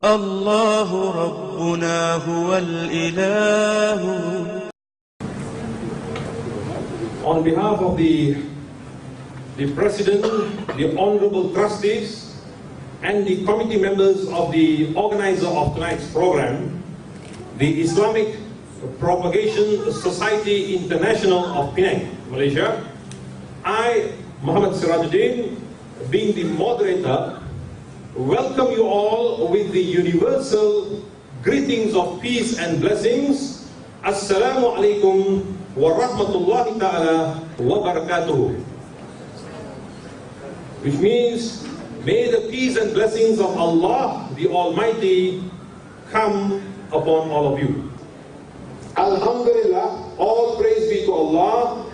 الله ربنا هو الإله. On behalf of the President, the Honorable Trustees, and the committee members of the organizer of tonight's program, the Islamic Propagation Society International of Penang, Malaysia, I, Muhammad Sirajuddin, being the moderator, welcome you all with the universal greetings of peace and blessings. Assalamu alaikum wa rahmatullahi ta'ala wa barakatuhu. Which means, may the peace and blessings of Allah the Almighty come upon all of you. Alhamdulillah, all praise be to Allah.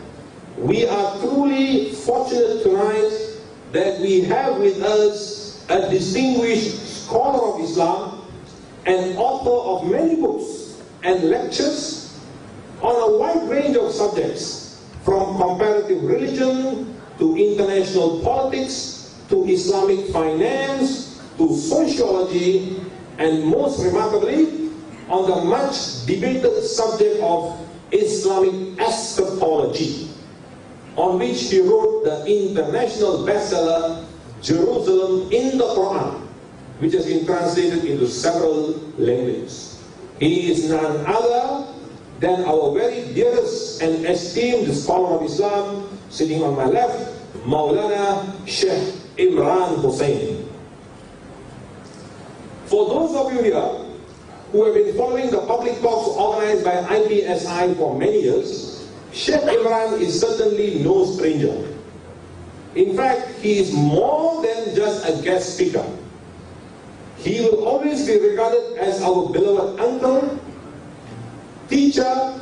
We are truly fortunate tonight that we have with us a distinguished scholar of Islam and author of many books and lectures on a wide range of subjects, from comparative religion to international politics to Islamic finance to sociology, and most remarkably on the much debated subject of Islamic eschatology, on which he wrote the international bestseller Jerusalem in the Quran, which has been translated into several languages. He is none other than our very dearest and esteemed scholar of Islam, sitting on my left, Maulana Sheikh Imran Hosein. For those of you here who have been following the public talks organized by IPSI for many years, Sheikh Imran is certainly no stranger. In fact, he is more than just a guest speaker. He will always be regarded as our beloved uncle, teacher,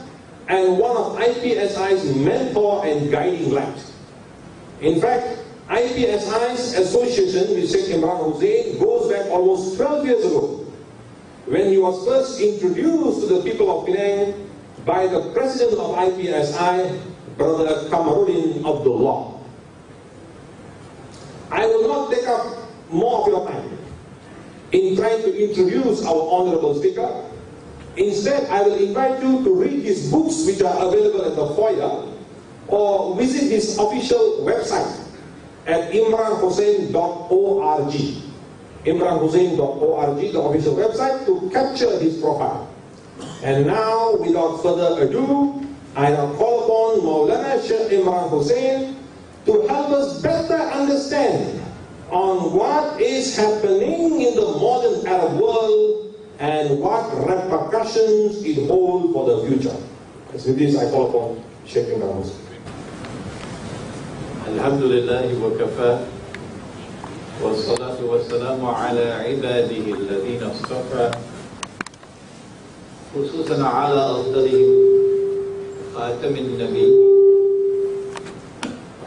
and one of IPSI's mentor and guiding light. In fact, IPSI's association with Sheikh Imran Hosein goes back almost 12 years ago, when he was first introduced to the people of Penang by the president of IPSI, Brother Kamarudin Abdullah. I will not take up more of your time in trying to introduce our honorable speaker. Instead, I will invite you to read his books, which are available at the foyer, or visit his official website at imranhosein.org. imranhosein.org, the official website, to capture his profile. And now, without further ado, I now call upon Maulana Sheikh Imran Hosein to help us better understand on what is happening in the modern Arab world and what repercussions it holds for the future. So with this, I call upon Sheikh Imran Hosein. Alhamdulillah wa kafa, wa salatu wa salamu ala ibadihi alladhina istafa, khususan ala afdalihim khatamin nabi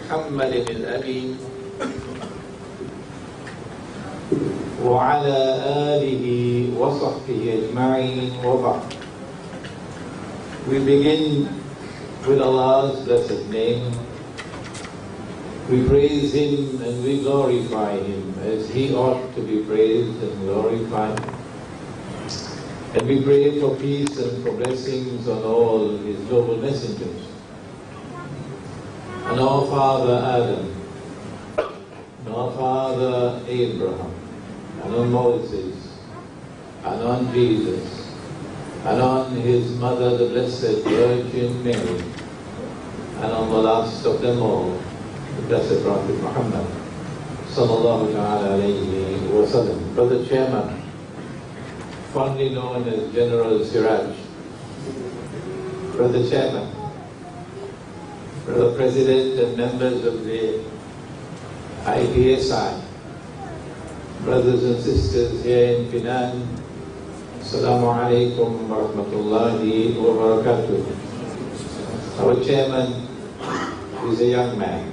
محمد الأبي وعلى آله وصحبه أجمعين وبعد. We begin with Allah's blessed name. We praise Him and we glorify Him as He ought to be praised and glorified. And we pray for peace and for blessings on all His noble messengers. On our father Adam, on our father Abraham, and on Moses, and on Jesus, and on his mother, the Blessed Virgin Mary, and on the last of them all, the Blessed Prophet Muhammad, sallallahu ta'ala alayhi wa sallam. Brother Chairman, fondly known as General Siraj, Brother Chairman, Brother President and members of the IPSI, brothers and sisters here in Penang, Assalamu alaikum wa rahmatullahi wa barakatuh. Our chairman is a young man.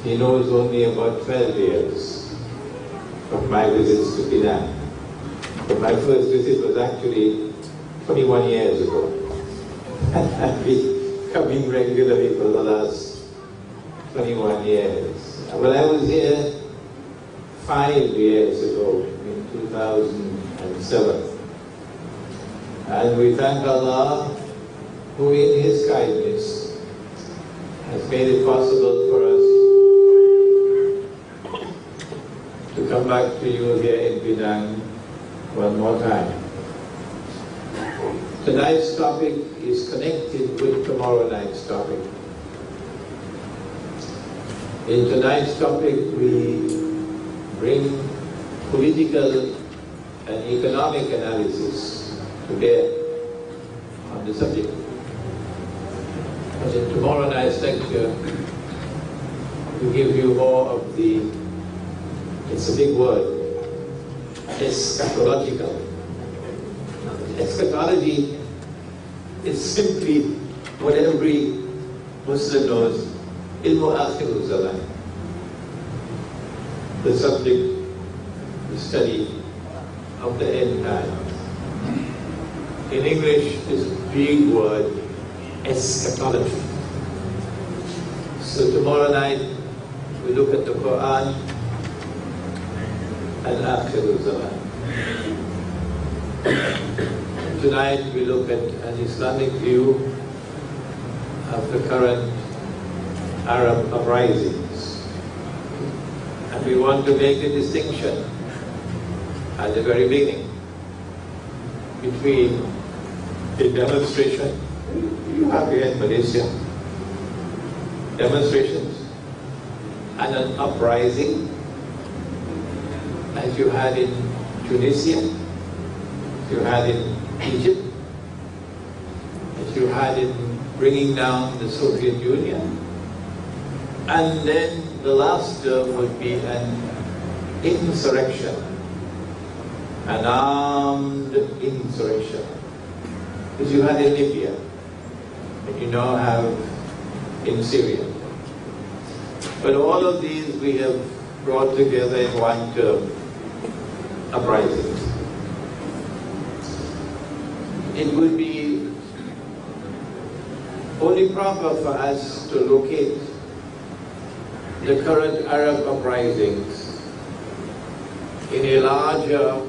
He knows only about 12 years of my visits to Penang. But my first visit was actually 21 years ago. And I've been coming regularly for the last 21 years. Well, I was here 5 years ago, in 2000. 7. And we thank Allah who in His kindness has made it possible for us to come back to you here in Penang one more time. Tonight's topic is connected with tomorrow night's topic. In tonight's topic, we bring political and economic analysis to bear on the subject. But in tomorrow night's lecture, we give you more of the, it's a big word, eschatological. Eschatology is simply what every Muslim knows, ilmu akhirul zaman. The subject, the study of the end times. In English, this big word, eschatology. So tomorrow night, we look at the Quran and akhirul zaman. Tonight we look at an Islamic view of the current Arab uprisings. And we want to make a distinction at the very beginning between a demonstration, you have here in Malaysia, demonstrations, and an uprising, as you had in Tunisia, you had in Egypt, as you had in bringing down the Soviet Union, and then the last term would be an insurrection, an armed insurrection, as you had in Libya, and you now have in Syria. But all of these we have brought together in one term, uprisings. It would be only proper for us to locate the current Arab uprisings in a larger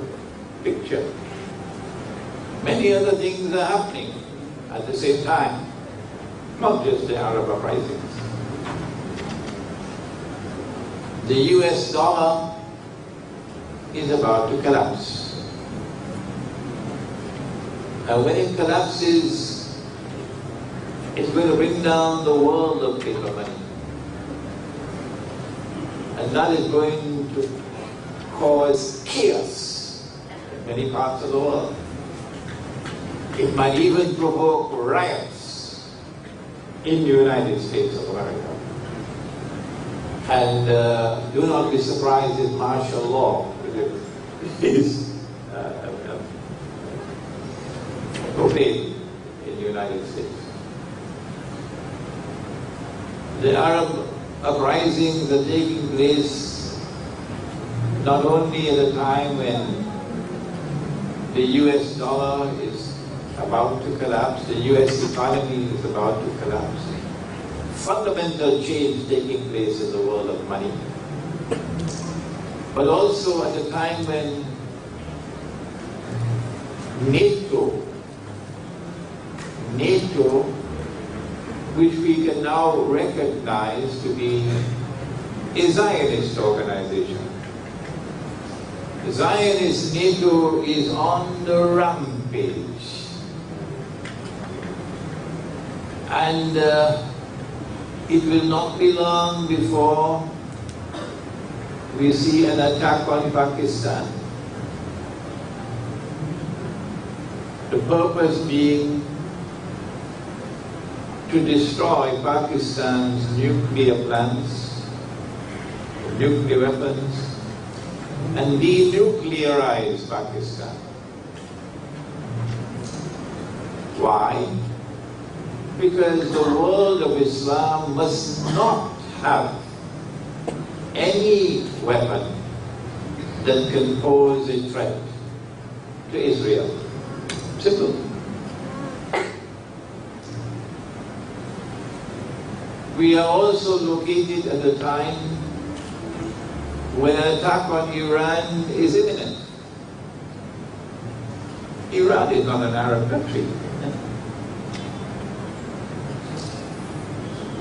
picture. Many other things are happening at the same time, not just the Arab uprisings. The US dollar is about to collapse. And when it collapses, it's going to bring down the world of paper money. And that is going to cause chaos in many parts of the world. It might even provoke riots in the United States of America. And do not be surprised if martial law is proclaimed in the United States. The Arab uprisings are taking place not only at a time when the US dollar is about to collapse, the US economy is about to collapse. Fundamental change taking place in the world of money. But also at a time when NATO, which we can now recognize to be a Zionist organization. The Zionist NATO is on the rampage. And it will not be long before we see an attack on Pakistan. The purpose being to destroy Pakistan's nuclear plants, nuclear weapons, and denuclearize Pakistan. Why? Because the world of Islam must not have any weapon that can pose a threat to Israel. Simple. We are also located at a time when an attack on Iran is imminent. Iran is not an Arab country.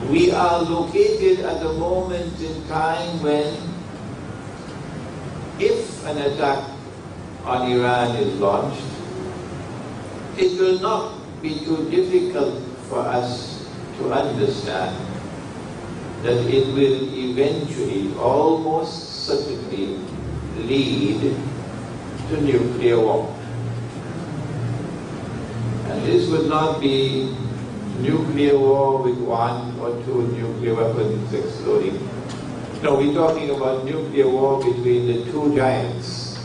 We are located at a moment in time when, if an attack on Iran is launched, it will not be too difficult for us to understand that it will eventually, almost certainly, lead to nuclear war. And this would not be nuclear war with one or two nuclear weapons exploding. No, we're talking about nuclear war between the two giants,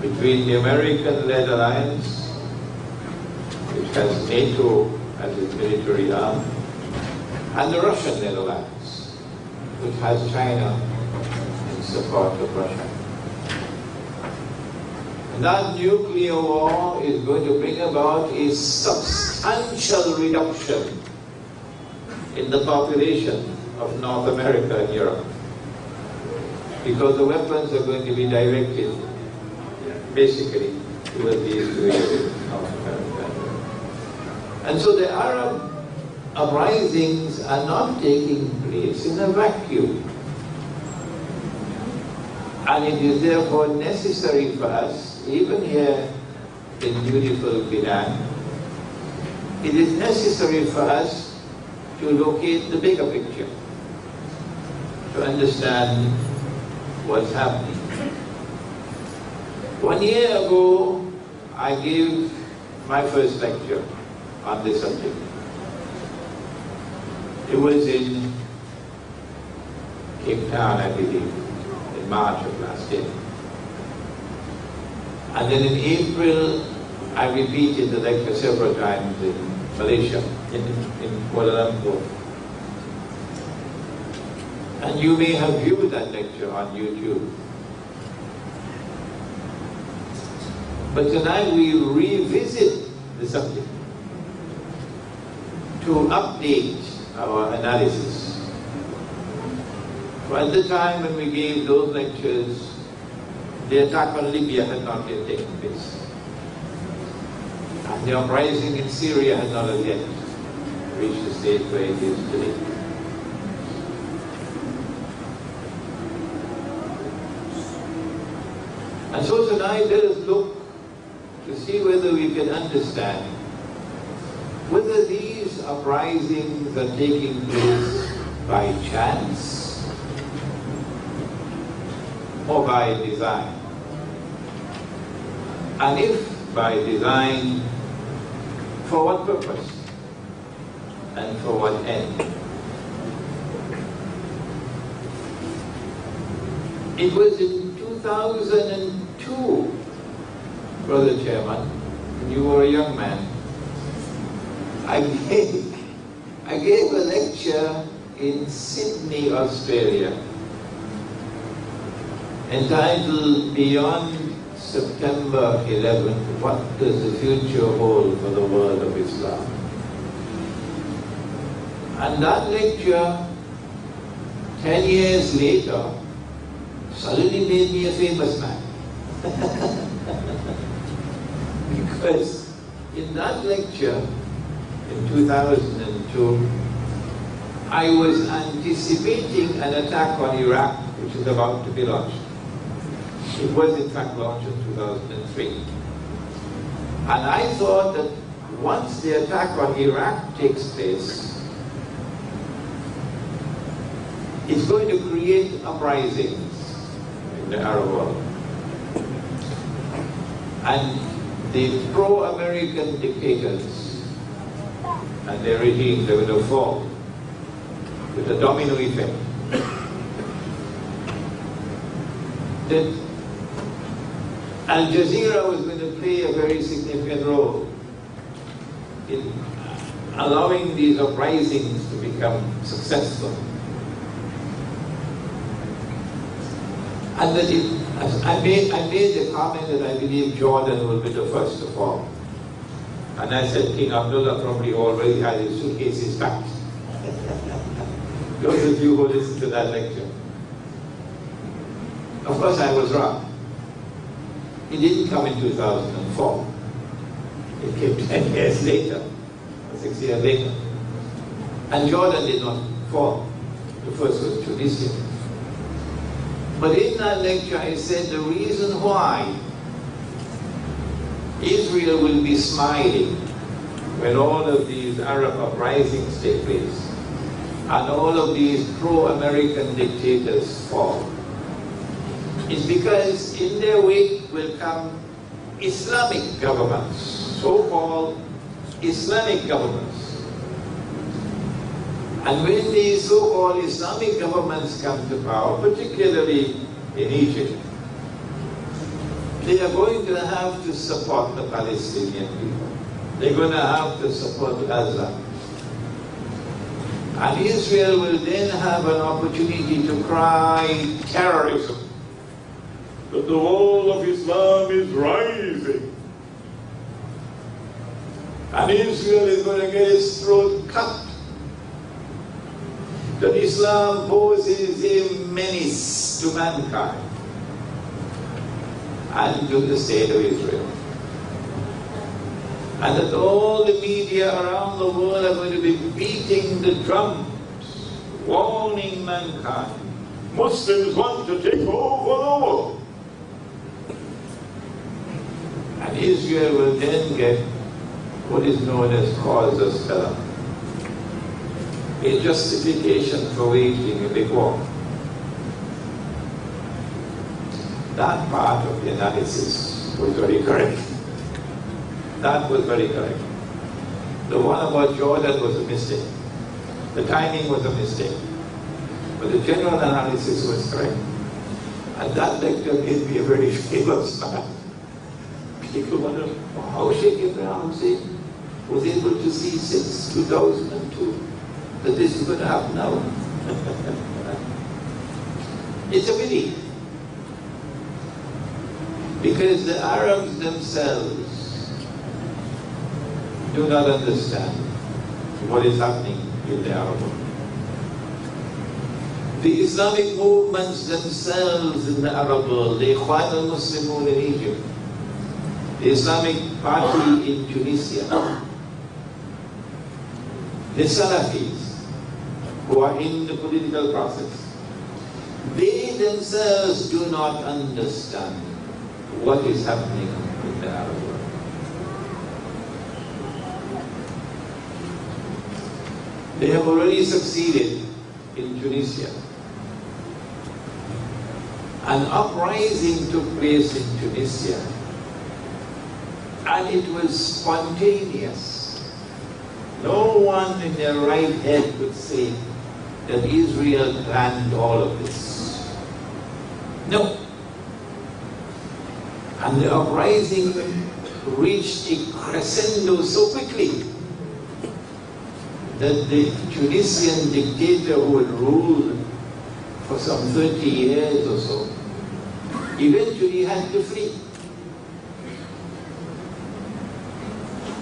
between the American-led alliance, which has NATO as its military arm, and the Russian-led alliance, which has China in support of Russia. And that nuclear war is going to bring about a substantial reduction in the population of North America and Europe, because the weapons are going to be directed basically towards these two areas, North America and Europe. And so the Arab uprisings are not taking place in a vacuum. And it is therefore necessary for us, even here in beautiful Penang, it is necessary for us to locate the bigger picture, to understand what's happening. 1 year ago, I gave my first lecture on this subject. It was in Cape Town, I believe, in March of last year. And then in April, I repeated the lecture several times in Malaysia, in Kuala Lumpur. And you may have viewed that lecture on YouTube. But tonight we revisit the subject to update our analysis. For at the time when we gave those lectures, the attack on Libya had not yet taken place. And the uprising in Syria had not as yet reached the state where it is today. And so tonight let us look to see whether we can understand whether these uprisings are taking place by chance or by design. And if by design, for what purpose and for what end? It was in 2002, Brother Chairman, when you were a young man, I gave a lecture in Sydney, Australia, entitled Beyond September 11th, What Does the Future Hold for the World of Islam? And that lecture, 10 years later, suddenly made me a famous man. Because in that lecture, in 2002, I was anticipating an attack on Iraq, which is about to be launched. It was in fact launched in 2003. And I thought that once the attack on Iraq takes place, it's going to create uprisings in the Arab world. And the pro-American dictators and their regimes are going to fall with a domino effect. That Al Jazeera was going to play a very significant role in allowing these uprisings to become successful. And that I made the comment that I believe Jordan will be the first to fall. And I said King Abdullah probably already had his suitcases packed. Those of you who listened to that lecture. Of course I was wrong. It didn't come in 2004. It came 10 years later, or 6 years later. And Jordan did not fall. The first was Tunisia. But in that lecture I said the reason why Israel will be smiling when all of these Arab uprisings take place and all of these pro-American dictators fall is because in their wake will come Islamic governments, so-called Islamic governments. And when these so-called Islamic governments come to power, particularly in Egypt, they are going to have to support the Palestinian people. They're going to have to support Gaza. And Israel will then have an opportunity to cry terrorism. That the wall of Islam is rising. And Israel is going to get its throat cut. That Islam poses a menace to mankind and to the state of Israel. And that all the media around the world are going to be beating the drums, warning mankind. Muslims want to take over the world. And Israel will then get what is known as causus belli, a justification for waging a big war. That part of the analysis was very correct. That was very correct. The one about Jordan was a mistake. The timing was a mistake. But the general analysis was correct. And that lecture made me a very famous man. People wonder how Sheikh Imran was able to see since 2002 that this is going to happen now. It's a pity. Because the Arabs themselves do not understand what is happening in the Arab world. The Islamic movements themselves in the Arab world, the Ikhwan al-Muslimun in Egypt, the Islamic Party in Tunisia, the Salafis who are in the political process, they themselves do not understand what is happening in the Arab world. They have already succeeded in Tunisia. An uprising took place in Tunisia, and it was spontaneous. No one in their right head could say that Israel planned all of this. No. And the uprising reached a crescendo so quickly that the Tunisian dictator who had ruled for some 30 years or so eventually had to flee.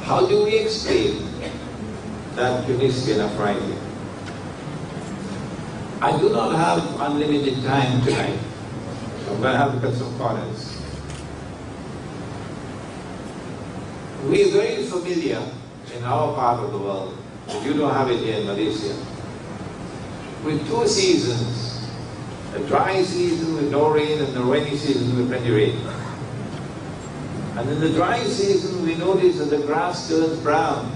How do we explain that Tunisian uprising? I do not have unlimited time tonight, so I'm going to have to cut some corners. We are very familiar in our part of the world, but you don't have it here in Malaysia, with two seasons: a dry season with no rain and the rainy season with plenty rain. And in the dry season we notice that the grass turns brown.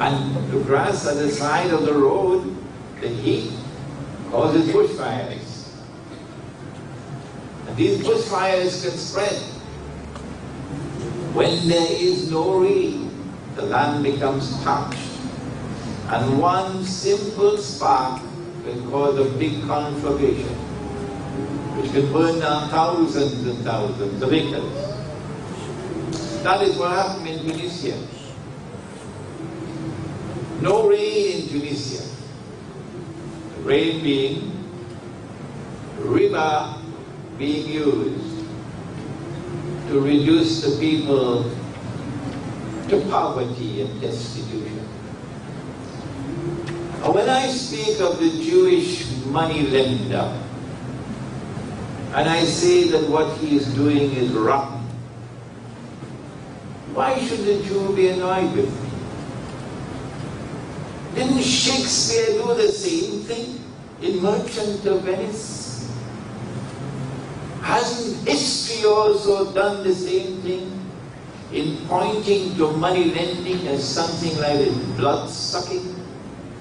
And the grass at the side of the road, the heat causes bushfires. And these bushfires can spread. When there is no rain, the land becomes parched. And one simple spark can cause a big conflagration, which can burn down thousands and thousands of acres. That is what happened in Tunisia. No rain in Tunisia. Rain being riba being used to reduce the people to poverty and destitution. When I speak of the Jewish money lender, and I say that what he is doing is wrong, why shouldn't you be annoyed with me? Didn't Shakespeare do the same thing in Merchant of Venice? Hasn't history also done the same thing in pointing to money lending as something like blood-sucking?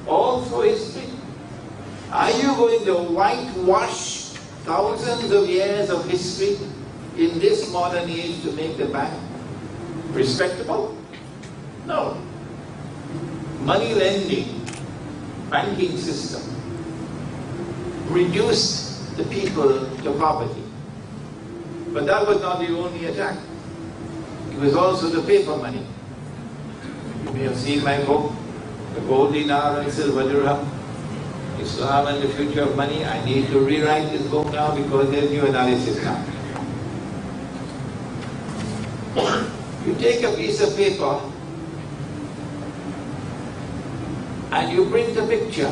All through history. Are you going to whitewash thousands of years of history in this modern age to make the bank respectable? No. Money lending, banking system, reduced the people to poverty. But that was not the only attack. It was also the paper money. You may have seen my book, The Gold Dinar and Silver Dirham, Islam and the Future of Money. I need to rewrite this book now because there's new analysis now. You take a piece of paper and you print a picture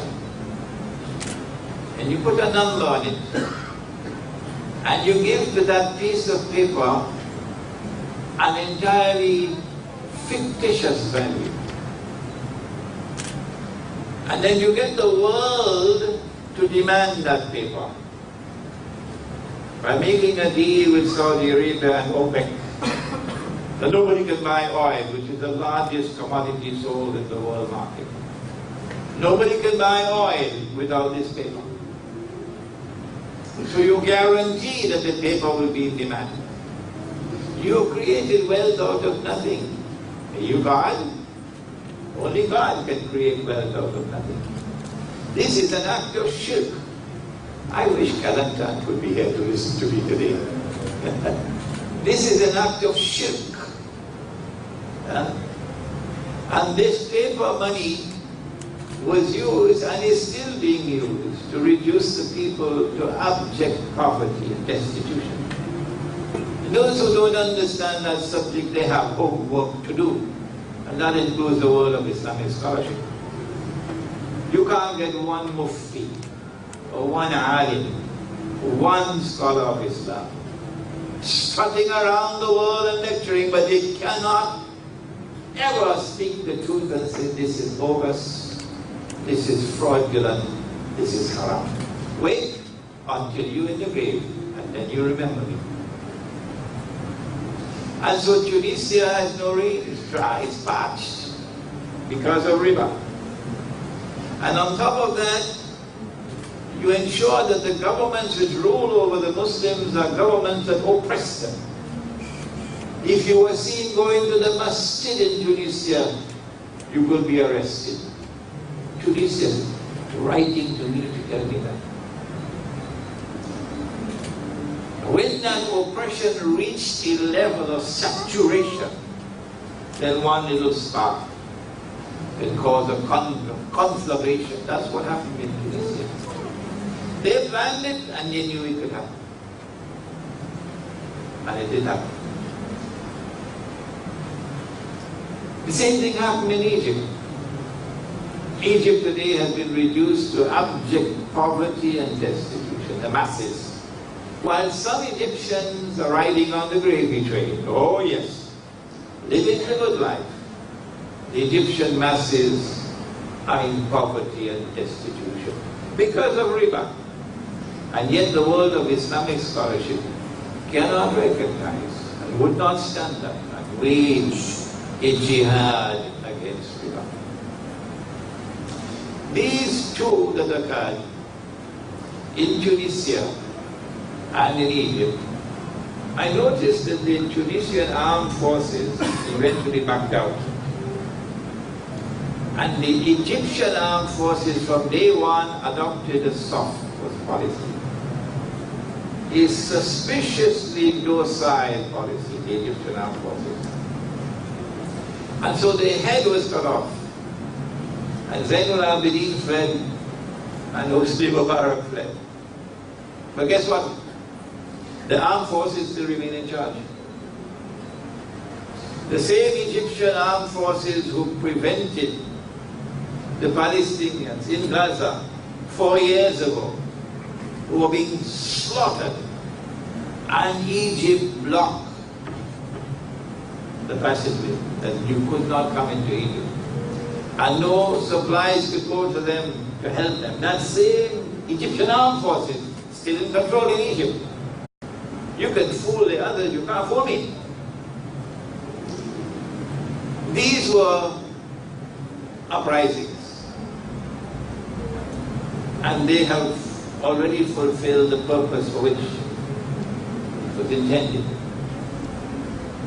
and you put a number on it and you give to that piece of paper an entirely fictitious value. And then you get the world to demand that paper by making a deal with Saudi Arabia and OPEC that nobody can buy oil, which is the largest commodity sold in the world market. Nobody can buy oil without this paper. So you guarantee that the paper will be in demand. You created wealth out of nothing. Are you God? Only God can create wealth out of nothing. This is an act of shirk. I wish Kelantan could be here to listen to me today. This is an act of shirk. And this paper money was used and is still being used to reduce the people to abject poverty and destitution. And those who don't understand that subject, they have homework to do. And that includes the world of Islamic scholarship. You can't get one mufti, or one alim, one scholar of Islam, strutting around the world and lecturing, but they cannot ever speak the truth and say, this is bogus, this is fraudulent, this is haram. Wait until you're in the grave, and then you remember me. And so Tunisia has no rain, it's dry, it's parched, because of riba. And on top of that, you ensure that the governments which rule over the Muslims are governments that oppress them. If you were seen going to the masjid in Tunisia, you will be arrested. Tunisia writing to me to tell me that. When that oppression reached a level of saturation, then one little spark can cause a conflagration. That's what happened in Tunisia. They planned it and they knew it could happen. And it did happen. The same thing happened in Egypt. Egypt today has been reduced to abject poverty and destitution, the masses. While some Egyptians are riding on the gravy train, oh yes, living the good life, the Egyptian masses are in poverty and destitution because of riba. And yet the world of Islamic scholarship cannot recognize and would not stand up and wage a jihad against riba. These two that occurred in Tunisia and in Egypt, I noticed that the Tunisian armed forces eventually backed out. And the Egyptian armed forces from day one adopted a soft policy. A suspiciously docile policy, the Egyptian armed forces. And so the head was cut off. And Zainul Abidin fled, and Hosni Mubarak fled. But guess what? The armed forces still remain in charge. The same Egyptian armed forces who prevented the Palestinians in Gaza 4 years ago, who were being slaughtered and Egypt blocked the passageway, that you could not come into Egypt. And no supplies could go to them to help them. That same Egyptian armed forces still in control in Egypt. You can fool the others, you can't fool me. These were uprisings, and they have already fulfilled the purpose for which it was intended.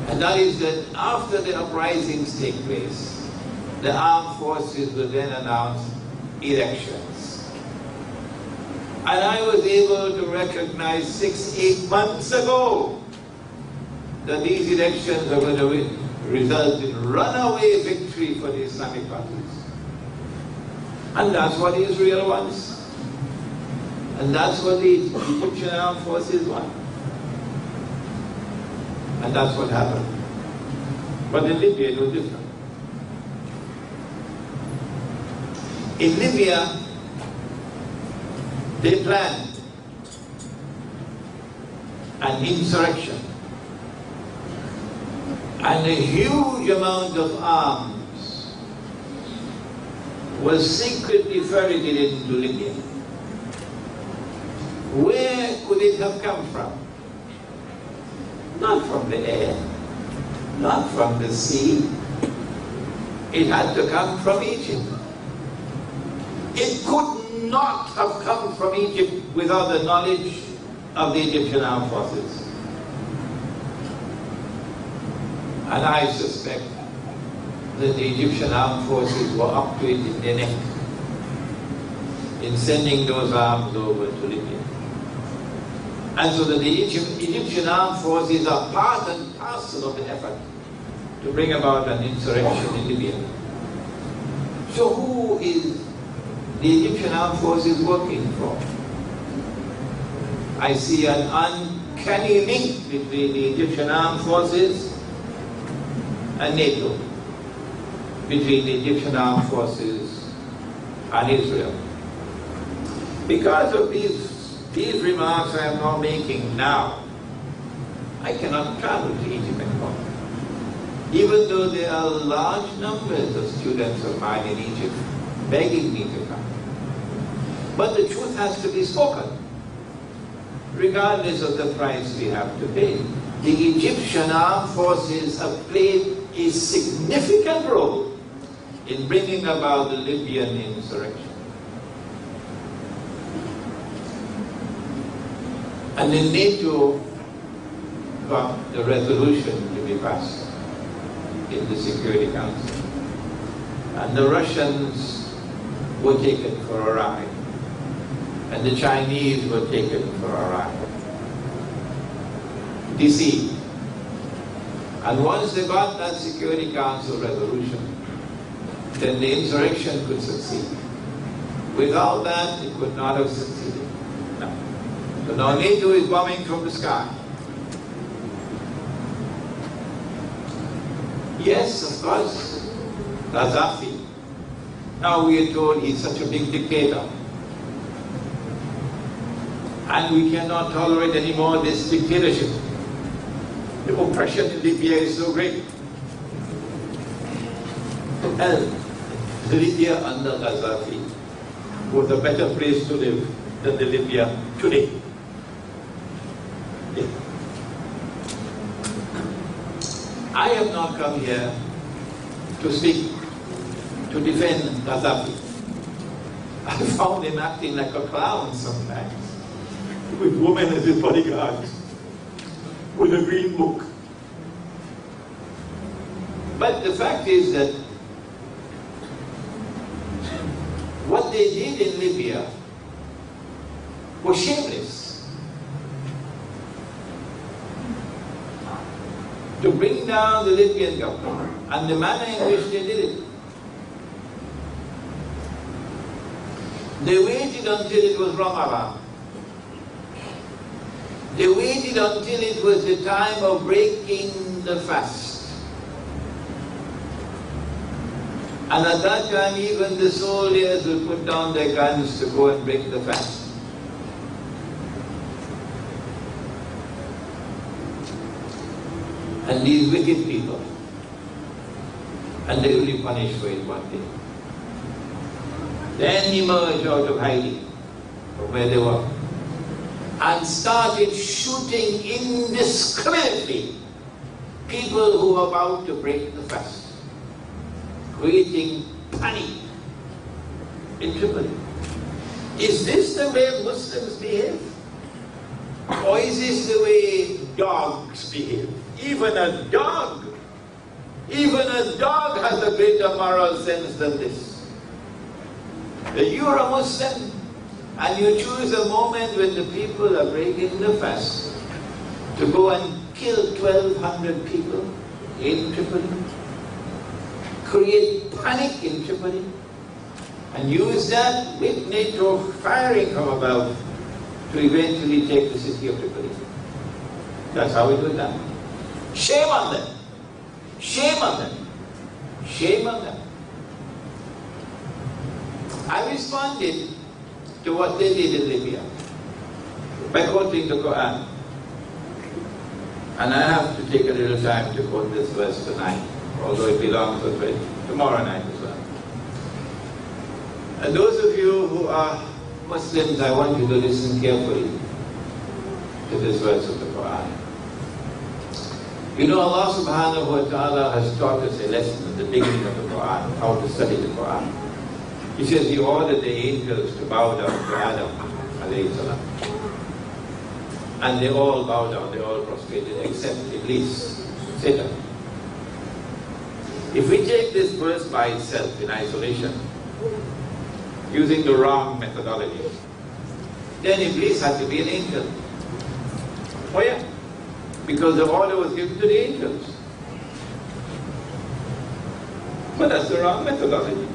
And that is that after the uprisings take place, the armed forces will then announce elections. And I was able to recognize 6-8 months ago that these elections are going to result in runaway victory for the Islamic parties. And that's what Israel wants. And that's what the Egyptian armed forces want. And that's what happened. But in Libya it was different. In Libya, they planned an insurrection, and a huge amount of arms was secretly ferreted into Libya. Where could it have come from? Not from the air, not from the sea. It had to come from Egypt. It could not have come from Egypt without the knowledge of the Egyptian armed forces. And I suspect that the Egyptian armed forces were up to it in their neck in sending those arms over to Libya. And so that the Egyptian armed forces are part and parcel of the effort to bring about an insurrection in Libya. So who is the Egyptian armed forces working for? I see an uncanny link between the Egyptian armed forces and NATO, between the Egyptian armed forces and Israel. Because of these remarks I am now making now, I cannot travel to Egypt anymore. Even though there are large numbers of students of mine in Egypt begging me to come. But the truth has to be spoken, regardless of the price we have to pay. The Egyptian armed forces have played a significant role in bringing about the Libyan insurrection. And then NATO got the resolution to be passed in the Security Council. And the Russians were taken for a ride. And the Chinese were taken for a ride. Deceived. And once they got that Security Council resolution, then the insurrection could succeed. Without that, it could not have succeeded. No. So now NATO is bombing from the sky. Yes, of course, Gaddafi. Now we are told he's such a big dictator. And we cannot tolerate anymore this dictatorship. The oppression in Libya is so great. And Libya under Gaddafi was a better place to live than the Libya today. Yeah. I have not come here to speak, to defend Gaddafi. I found him acting like a clown sometimes, with women as his bodyguards, with a green book. But the fact is that what they did in Libya was shameless. To bring down the Libyan government, and the manner in which they did it. They waited until it was Ramadan. They waited until it was the time of breaking the fast. And at that time, even the soldiers would put down their guns to go and break the fast. and these wicked people, and they will be punished for it one day. Then emerged out of hiding from where they were and started shooting indiscriminately people who were about to break the fast, creating panic in Tripoli. Is this the way Muslims behave? Or is this the way dogs behave? Even a dog has a greater moral sense than this. If you're a Muslim and you choose a moment when the people are breaking the fast to go and kill 1,200 people in Tripoli, create panic in Tripoli, and use that with NATO firing from above to eventually take the city of Tripoli. That's how it was done. Shame on them. Shame on them. Shame on them. I responded to what they did in Libya by quoting the Quran. And I have to take a little time to quote this verse tonight, although it belongs to tomorrow night as well. And those of you who are Muslims, I want you to listen carefully to this verse of the Quran. You know, Allah subhanahu wa ta'ala has taught us a lesson at the beginning of the Quran, how to study the Quran. He says He ordered the angels to bow down to Adam alayhi salam. And they all bowed down, they all prostrated, except Iblis, Satan. If we take this verse by itself in isolation, using the wrong methodology, then Iblis had to be an angel. Oh yeah, because the order was given to the angels. But that's the wrong methodology.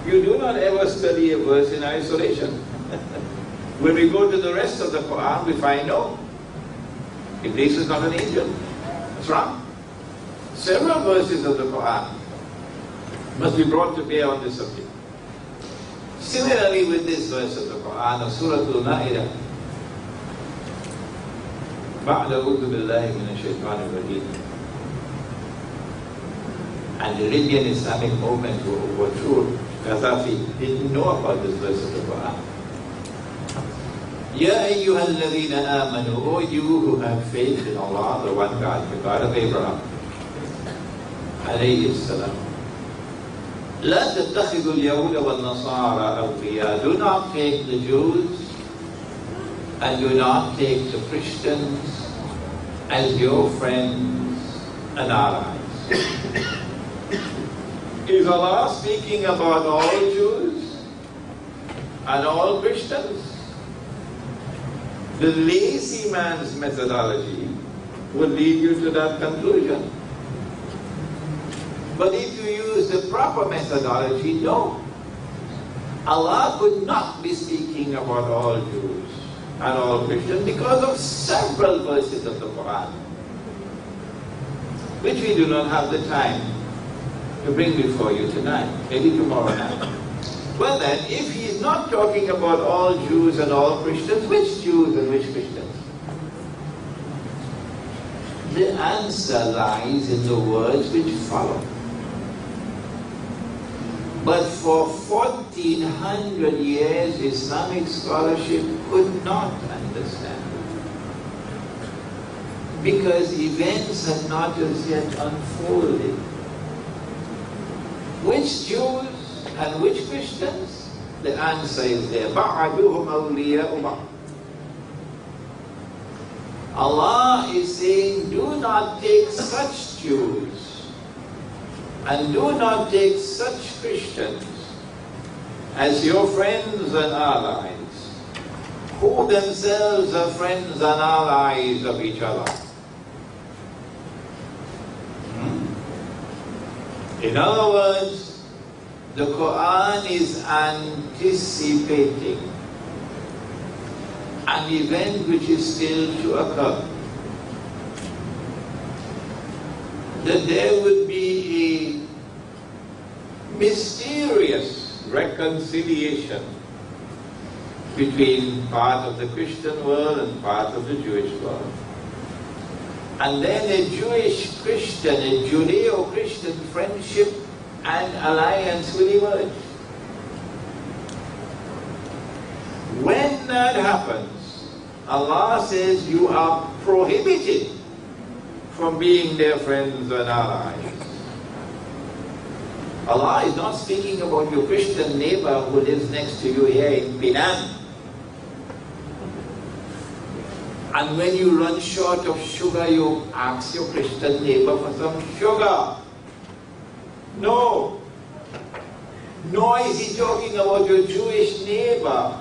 You do not ever study a verse in isolation. When we go to the rest of the Quran, we find no, Iblis is not an angel. That's wrong. Several verses of the Quran must be brought to bear on this subject. Similarly with this verse of the Quran of Surah Al-Ma'idah, بَعْدَ أُعُوذُ بِاللَّهِ مِنَ الشَّيْطَانِ الرَّجِيمِ. And the Libyan Islamic movement who overthrew Gaddafi didn't know about this verse of the Quran. Ya ayyuhal ladhina amanu, O you who have faith in Allah, the one God, the God of Abraham, alayhi salam. لا تتخذوا اليهود والنصارى أولياء. Do not take the Jews and do not take the Christians as your friends and allies. Is Allah speaking about all Jews and all Christians? The lazy man's methodology will lead you to that conclusion. But if you use the proper methodology, no. Allah could not be speaking about all Jews and all Christians because of several verses of the Quran, which we do not have the time to bring before you tonight, maybe tomorrow night. Well then, if he is not talking about all Jews and all Christians, which Jews and which Christians? The answer lies in the words which follow. But for 1400 years, Islamic scholarship could not understand it, because events had not as yet unfolded. Which Jews and which Christians? The answer is there. بَعْدُهُمْ أَوْلِيَاءُ بَعْضٍ. Allah is saying, do not take such Jews and do not take such Christians as your friends and allies, who themselves are friends and allies of each other. In other words, the Quran is anticipating an event which is still to occur. That there would be a mysterious reconciliation between part of the Christian world and part of the Jewish world. And then a Jewish-Christian, a Judeo-Christian friendship and alliance will emerge. When that happens, Allah says you are prohibited from being their friends and allies. Allah is not speaking about your Christian neighbor who lives next to you here in Penang. And when you run short of sugar, you ask your Christian neighbor for some sugar. No. Nor is he talking about your Jewish neighbor.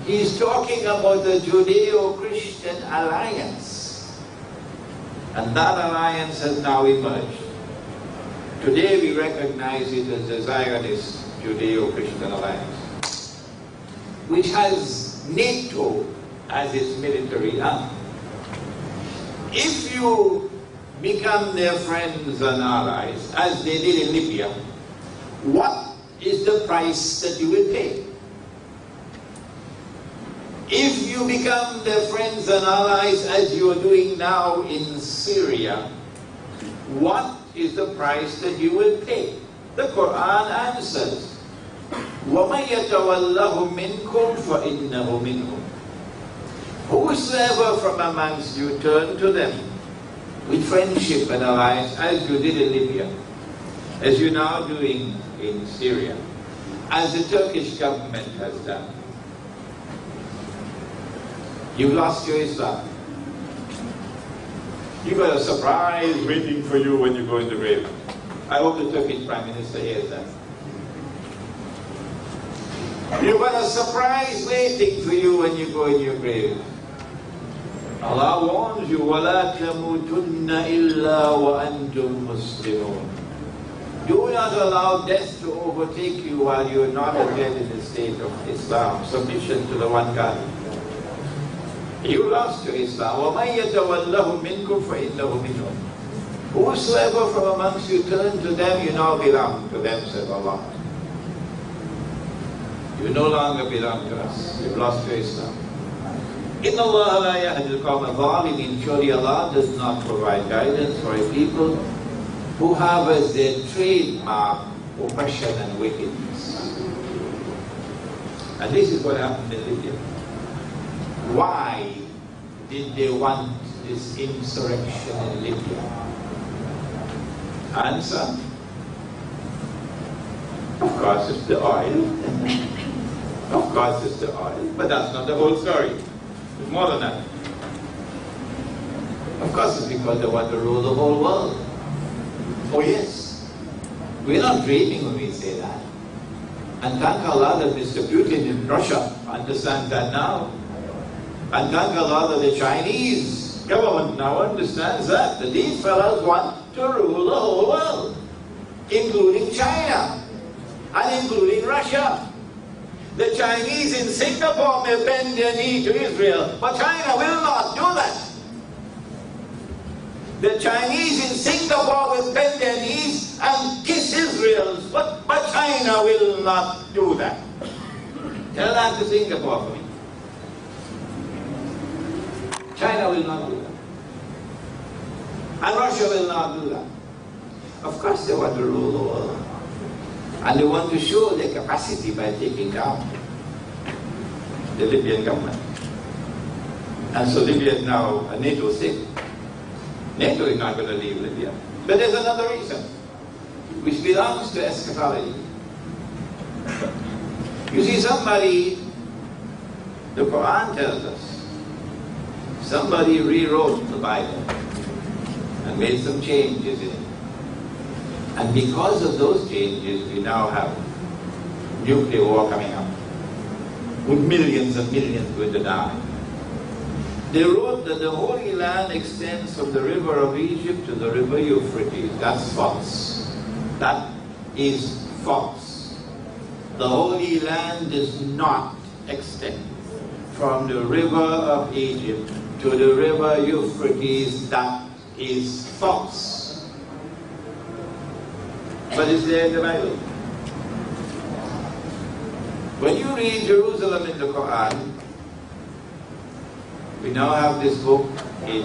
He's talking about the Judeo-Christian alliance. And that alliance has now emerged. Today we recognize it as the Zionist Judeo-Christian alliance, which has NATO as its military arm. If you become their friends and allies, as they did in Libya, what is the price that you will pay? If you become their friends and allies, as you are doing now in Syria, what is the price that you will pay? The Quran answers, وَمَنْ يَتَوَلَّهُ مِنْكُمْ فَإِنَّهُ مِنْهُمْ. Whosoever from amongst you turn to them with friendship and alliance, as you did in Libya, as you're now doing in Syria, as the Turkish government has done, you've lost your Islam. You've got a surprise waiting for you when you go in the grave. I hope the Turkish Prime Minister hears that. You've got a surprise waiting for you when you go in your grave. Allah warns you, وَلَا تَمُوتُنَّ إِلَّا وَأَنْتُمْ مُسْلِمُونَ. Do not allow death to overtake you while you are not again in the state of Islam, submission to the one God. You lost your Islam. وَمَنْ يَتَوَلَّهُ مِنْكُمْ فَإِنَّهُ مِنْهُمْ. Whosoever from amongst you turn to them, you now belong to them, says Allah. You no longer belong to us. You've lost your Islam. إِنَّ اللَّهَ لَا يَهْدِي الْقَوْمَ الظَّالِمِينَ. Surely Allah does not provide guidance for a people who have as their trademark oppression and wickedness. And this is what happened in Libya. Why did they want this insurrection in Libya? Answer: of course it's the oil. Of course it's the oil. But that's not the whole story. It's more than that. Of course it's because they want to rule the whole world. Oh yes. We're not dreaming when we say that. And thank Allah that Mr. Putin in Russia understands that now. And thank Allah that the Chinese government now understands that these fellows want to rule the whole world, including China and including Russia. The Chinese in Singapore may bend their knee to Israel, but China will not do that. The Chinese in Singapore will bend their knees and kiss Israel, but China will not do that. Tell that to Singapore for me. China will not do that. And Russia will not do that. Of course they want to rule the world. And they want to show their capacity by taking down the Libyan government. And so Libya is now a NATO state. NATO is not going to leave Libya. But there's another reason, which belongs to eschatology. You see, somebody, the Quran tells us, somebody rewrote the Bible and made some changes in it. And because of those changes, we now have nuclear war coming up, with millions and millions going to die. They wrote that the Holy Land extends from the river of Egypt to the river Euphrates. That's false. That is false. The Holy Land does not extend from the river of Egypt to the river Euphrates. That is false. But it's there in the Bible. When you read Jerusalem in the Quran, we now have this book in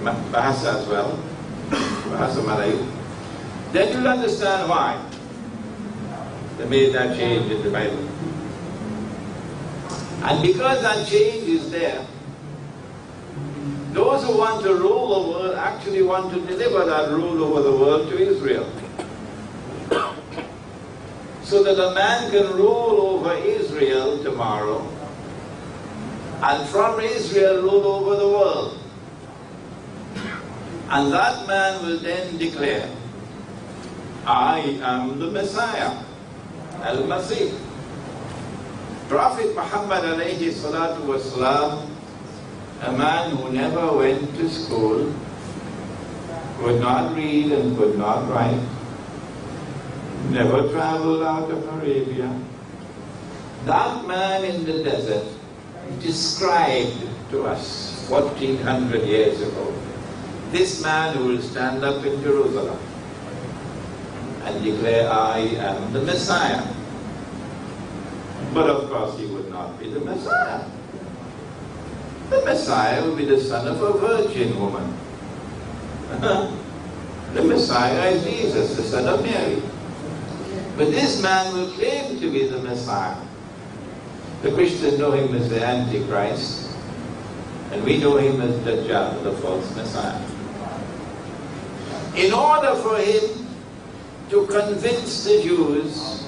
Bahasa as well, Bahasa Melayu, then you'll understand why they made that change in the Bible. And because that change is there, those who want to rule the world actually want to deliver that rule over the world to Israel. So that a man can rule over Israel tomorrow, and from Israel rule over the world. And that man will then declare, I am the Messiah, Al-Masih. Prophet Muhammad alayhi salatu wasalam, a man who never went to school, could not read and could not write, never traveled out of Arabia. That man in the desert described to us 1400 years ago, this man who will stand up in Jerusalem and declare, I am the Messiah. But of course he would not be the Messiah. The Messiah will be the son of a virgin woman. The Messiah is Jesus, the son of Mary. But this man will claim to be the Messiah. The Christians know him as the Antichrist, and we know him as Dajjal, the false Messiah. In order for him to convince the Jews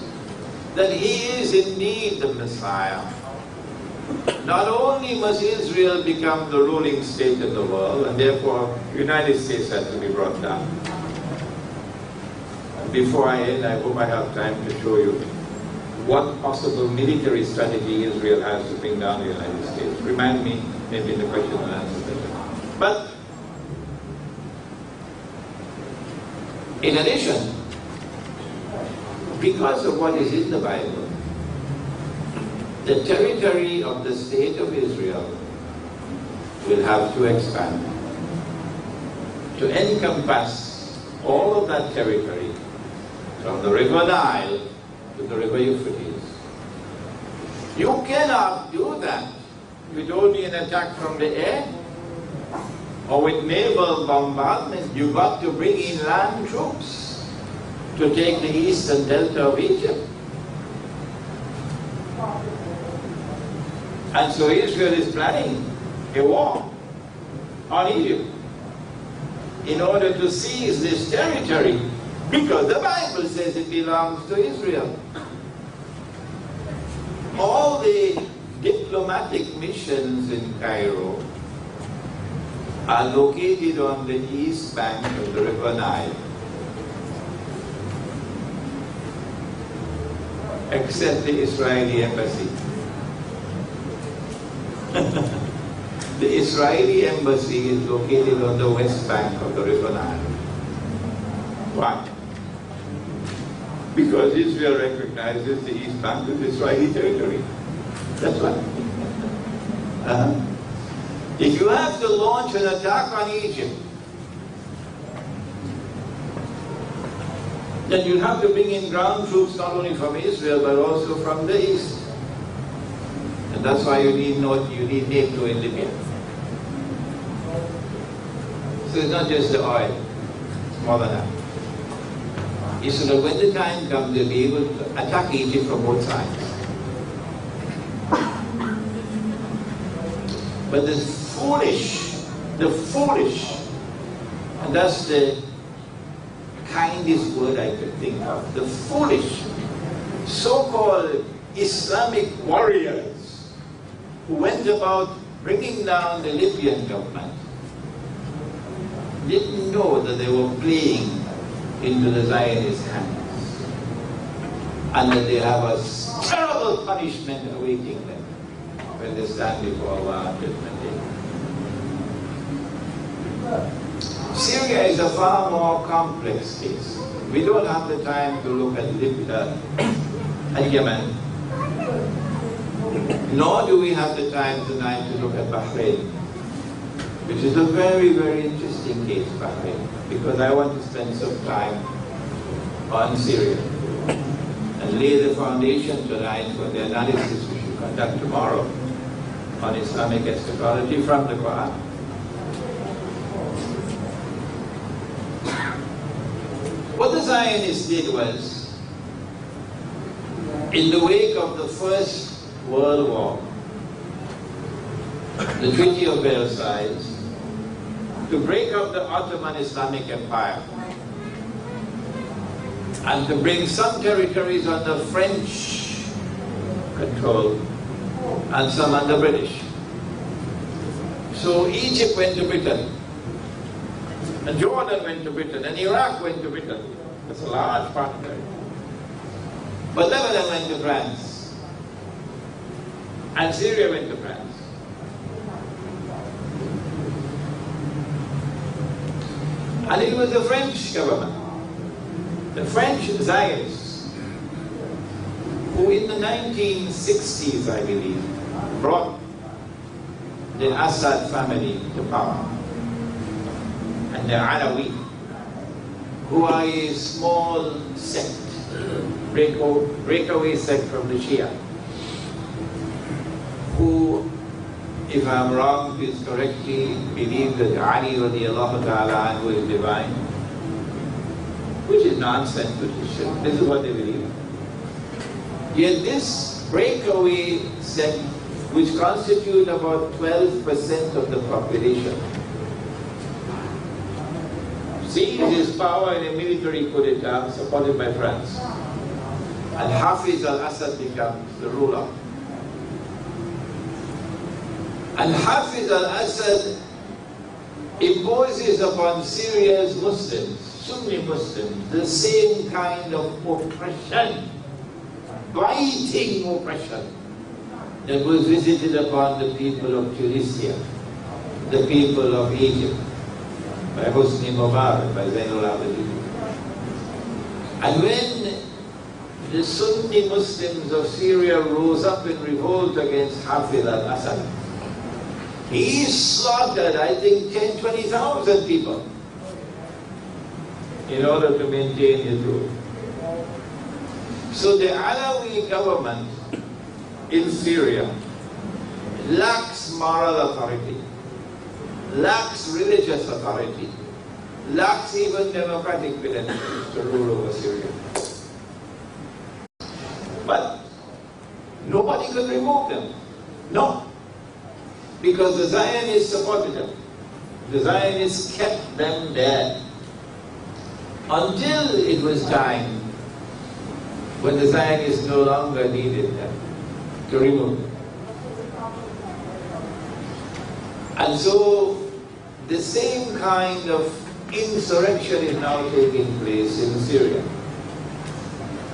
that he is indeed the Messiah, not only must Israel become the ruling state in the world, and therefore the United States has to be brought down. Before I end, I hope I have time to show you what possible military strategy Israel has to bring down the United States. Remind me, maybe in the question and answer session. But in addition, because of what is in the Bible, the territory of the state of Israel will have to expand to encompass all of that territory from the river Nile to the river Euphrates. You cannot do that with only an attack from the air or with naval bombardment. You've got to bring in land troops to take the eastern delta of Egypt. And so Israel is planning a war on Egypt in order to seize this territory, because the Bible says it belongs to Israel. All the diplomatic missions in Cairo are located on the east bank of the river Nile, except the Israeli embassy. The Israeli embassy is located on the west bank of the river Nile. Why? Because Israel recognizes the east bank as Israeli territory. That's why. If you have to launch an attack on Egypt, then you have to bring in ground troops not only from Israel but also from the east. And that's why you need NATO in Libya. So it's not just the oil, it's more than that. It's so that when the time comes, they'll be able to attack Egypt from both sides. But the foolish, and that's the kindest word I could think of, the foolish so-called Islamic warriors who went about bringing down the Libyan government didn't know that they were playing into the Zionist hands, and that they have a terrible punishment awaiting them when they stand before Allah on Judgment Day. Syria is a far more complex case. We don't have the time to look at Libya and Yemen, nor do we have the time tonight to look at Bahrain, which is a very, very interesting case, Bahrain, because I want to spend some time on Syria and lay the foundation tonight for the analysis we should conduct tomorrow on Islamic eschatology from the Quran. Zionists did was, in the wake of the First World War, the Treaty of Versailles, to break up the Ottoman Islamic Empire and to bring some territories under French control and some under British. So Egypt went to Britain, and Jordan went to Britain, and Iraq went to Britain. That's a large part of it. But Lebanon went to France, and Syria went to France. And it was the French government, the French Zionists, who in the 1960s, I believe, brought the Assad family to power, and the Alawi, who are a small sect, breakaway sect from the Shia, who, if I'm wrong, please correct me, believe that Ali radiallahu ta'ala anhu is divine, which is nonsense, which is shirk. This is what they believe. Yet this breakaway sect, which constitute about 12% of the population, seized his power in a military coup d'etat supported by France, and Hafiz al-Assad becomes the ruler. And Hafiz al-Assad imposes upon Syria's Muslims, Sunni Muslims, the same kind of oppression, biting oppression, that was visited upon the people of Tunisia, the people of Egypt, by Hosein.mp4, by Zainul Abidin. And when the Sunni Muslims of Syria rose up in revolt against Hafiz al-Assad, he slaughtered, I think, 10,000 to 20,000 people in order to maintain his rule. So the Alawi government in Syria lacks moral authority, lacks religious authority, lacks even democratic credentials to rule over Syria. But nobody could remove them. No. Because the Zionists supported them. The Zionists kept them there until it was time when the Zionists no longer needed them to remove them. And so the same kind of insurrection is now taking place in Syria.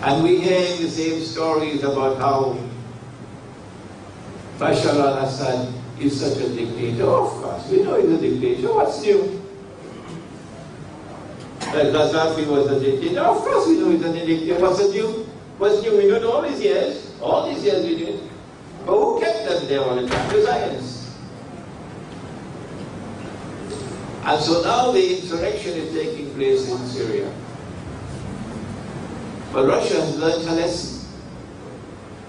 And we hear the same stories about how Bashar al-Assad is such a dictator. Of course, we know he's a dictator. What's new? That Gaddafi was a dictator. Of course we know he's a dictator. What's new? What's new? We know it all these years. All these years we did. But who kept them there all the time? The Zionists. And so now the insurrection is taking place in Syria. But Russia has learned a lesson.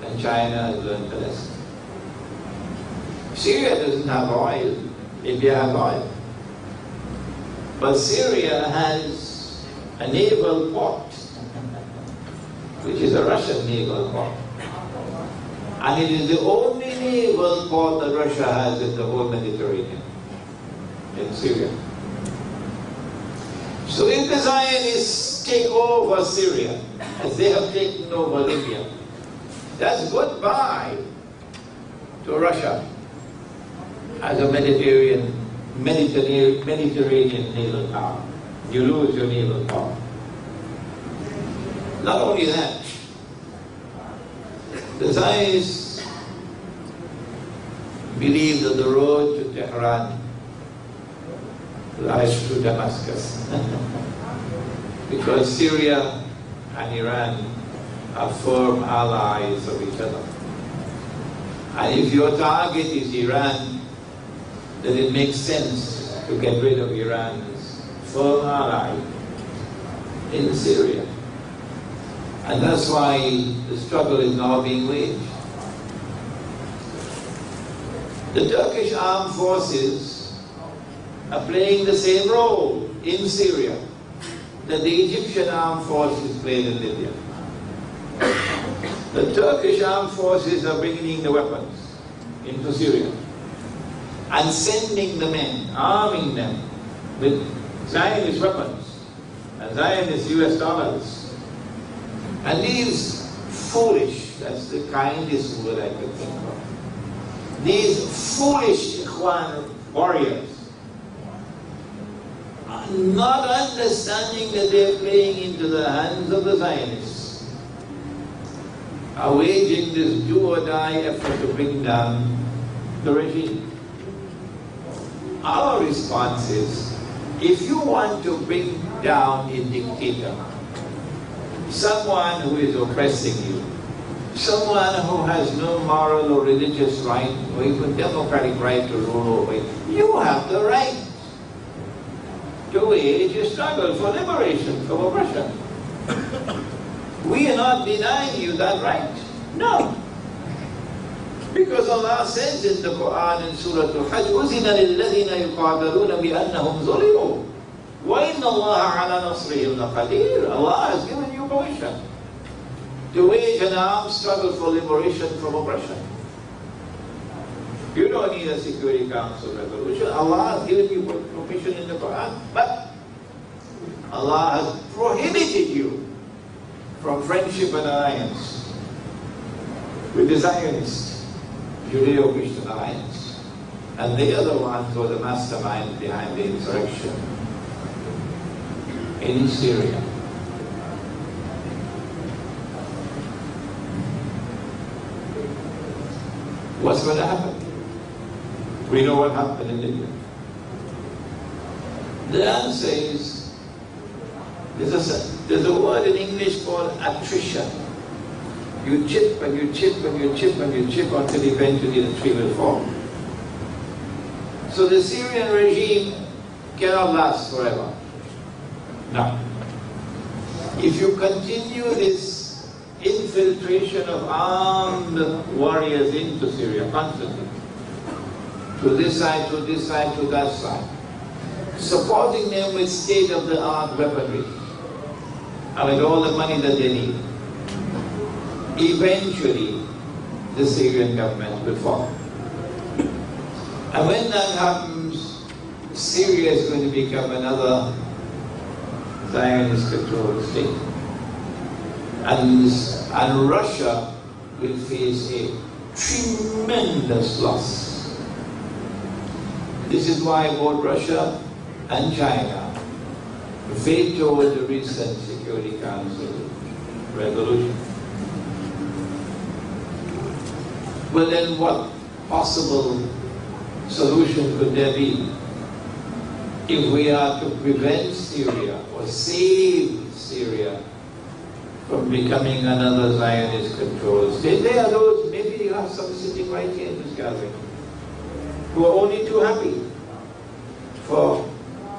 And China has learned a lesson. Syria doesn't have oil. India has oil. But Syria has a naval port, which is a Russian naval port. And it is the only naval port that Russia has in the whole Mediterranean, in Syria. So if the Zionists take over Syria, as they have taken over Libya, that's goodbye to Russia as a Mediterranean naval power. You lose your naval power. Not only that, the Zionists believe that the road to Tehran lies through Damascus. Because Syria and Iran are firm allies of each other. And if your target is Iran, then it makes sense to get rid of Iran's firm ally in Syria. And that's why the struggle is now being waged. The Turkish armed forces are playing the same role in Syria that the Egyptian armed forces played in Libya. The Turkish armed forces are bringing the weapons into Syria and sending the men, arming them with Zionist weapons and Zionist US dollars. And these foolish, that's the kindest word I could think of, these foolish Ikhwan warriors, not understanding that they are playing into the hands of the Zionists, are waging this do-or-die effort to bring down the regime. Our response is, if you want to bring down a dictator, someone who is oppressing you, someone who has no moral or religious right or even democratic right to rule over you, you have the right to wage a struggle for liberation from oppression. We are not denying you that right. No. Because Allah says in the Quran in Surah Al-Hajj, أُذِنَ لِلَّذِينَ يُقَاتَلُونَ بِأَنَّهُمْ ظُلِمُوا وَإِنَّ اللَّهَ عَلَى نَصْرِهِمْ لَقَدِيرٌ. Allah has given you permission to wage an armed struggle for liberation from oppression. You don't need a Security Council resolution. Allah has given you permission in the Quran, but Allah has prohibited you from friendship and alliance with the Zionists, Judeo-Christian alliance. And they are the ones who are the mastermind behind the insurrection in Syria. What's going to happen? We know what happened in Libya. The answer is, there's a word in English called attrition. You chip and you chip and you chip and you chip until eventually the tree will fall. So the Syrian regime cannot last forever. No. If you continue this infiltration of armed warriors into Syria constantly, to this side, to this side, to that side, supporting them with state-of-the-art weaponry and with all the money that they need, eventually the Syrian government will fall. And when that happens, Syria is going to become another Zionist-controlled state. And Russia will face a tremendous loss. This is why both Russia and China vetoed the recent Security Council resolution. Well then, what possible solution could there be if we are to prevent Syria or save Syria from becoming another Zionist-controlled state? There are those, maybe you have some sitting right here in this gathering, who are only too happy for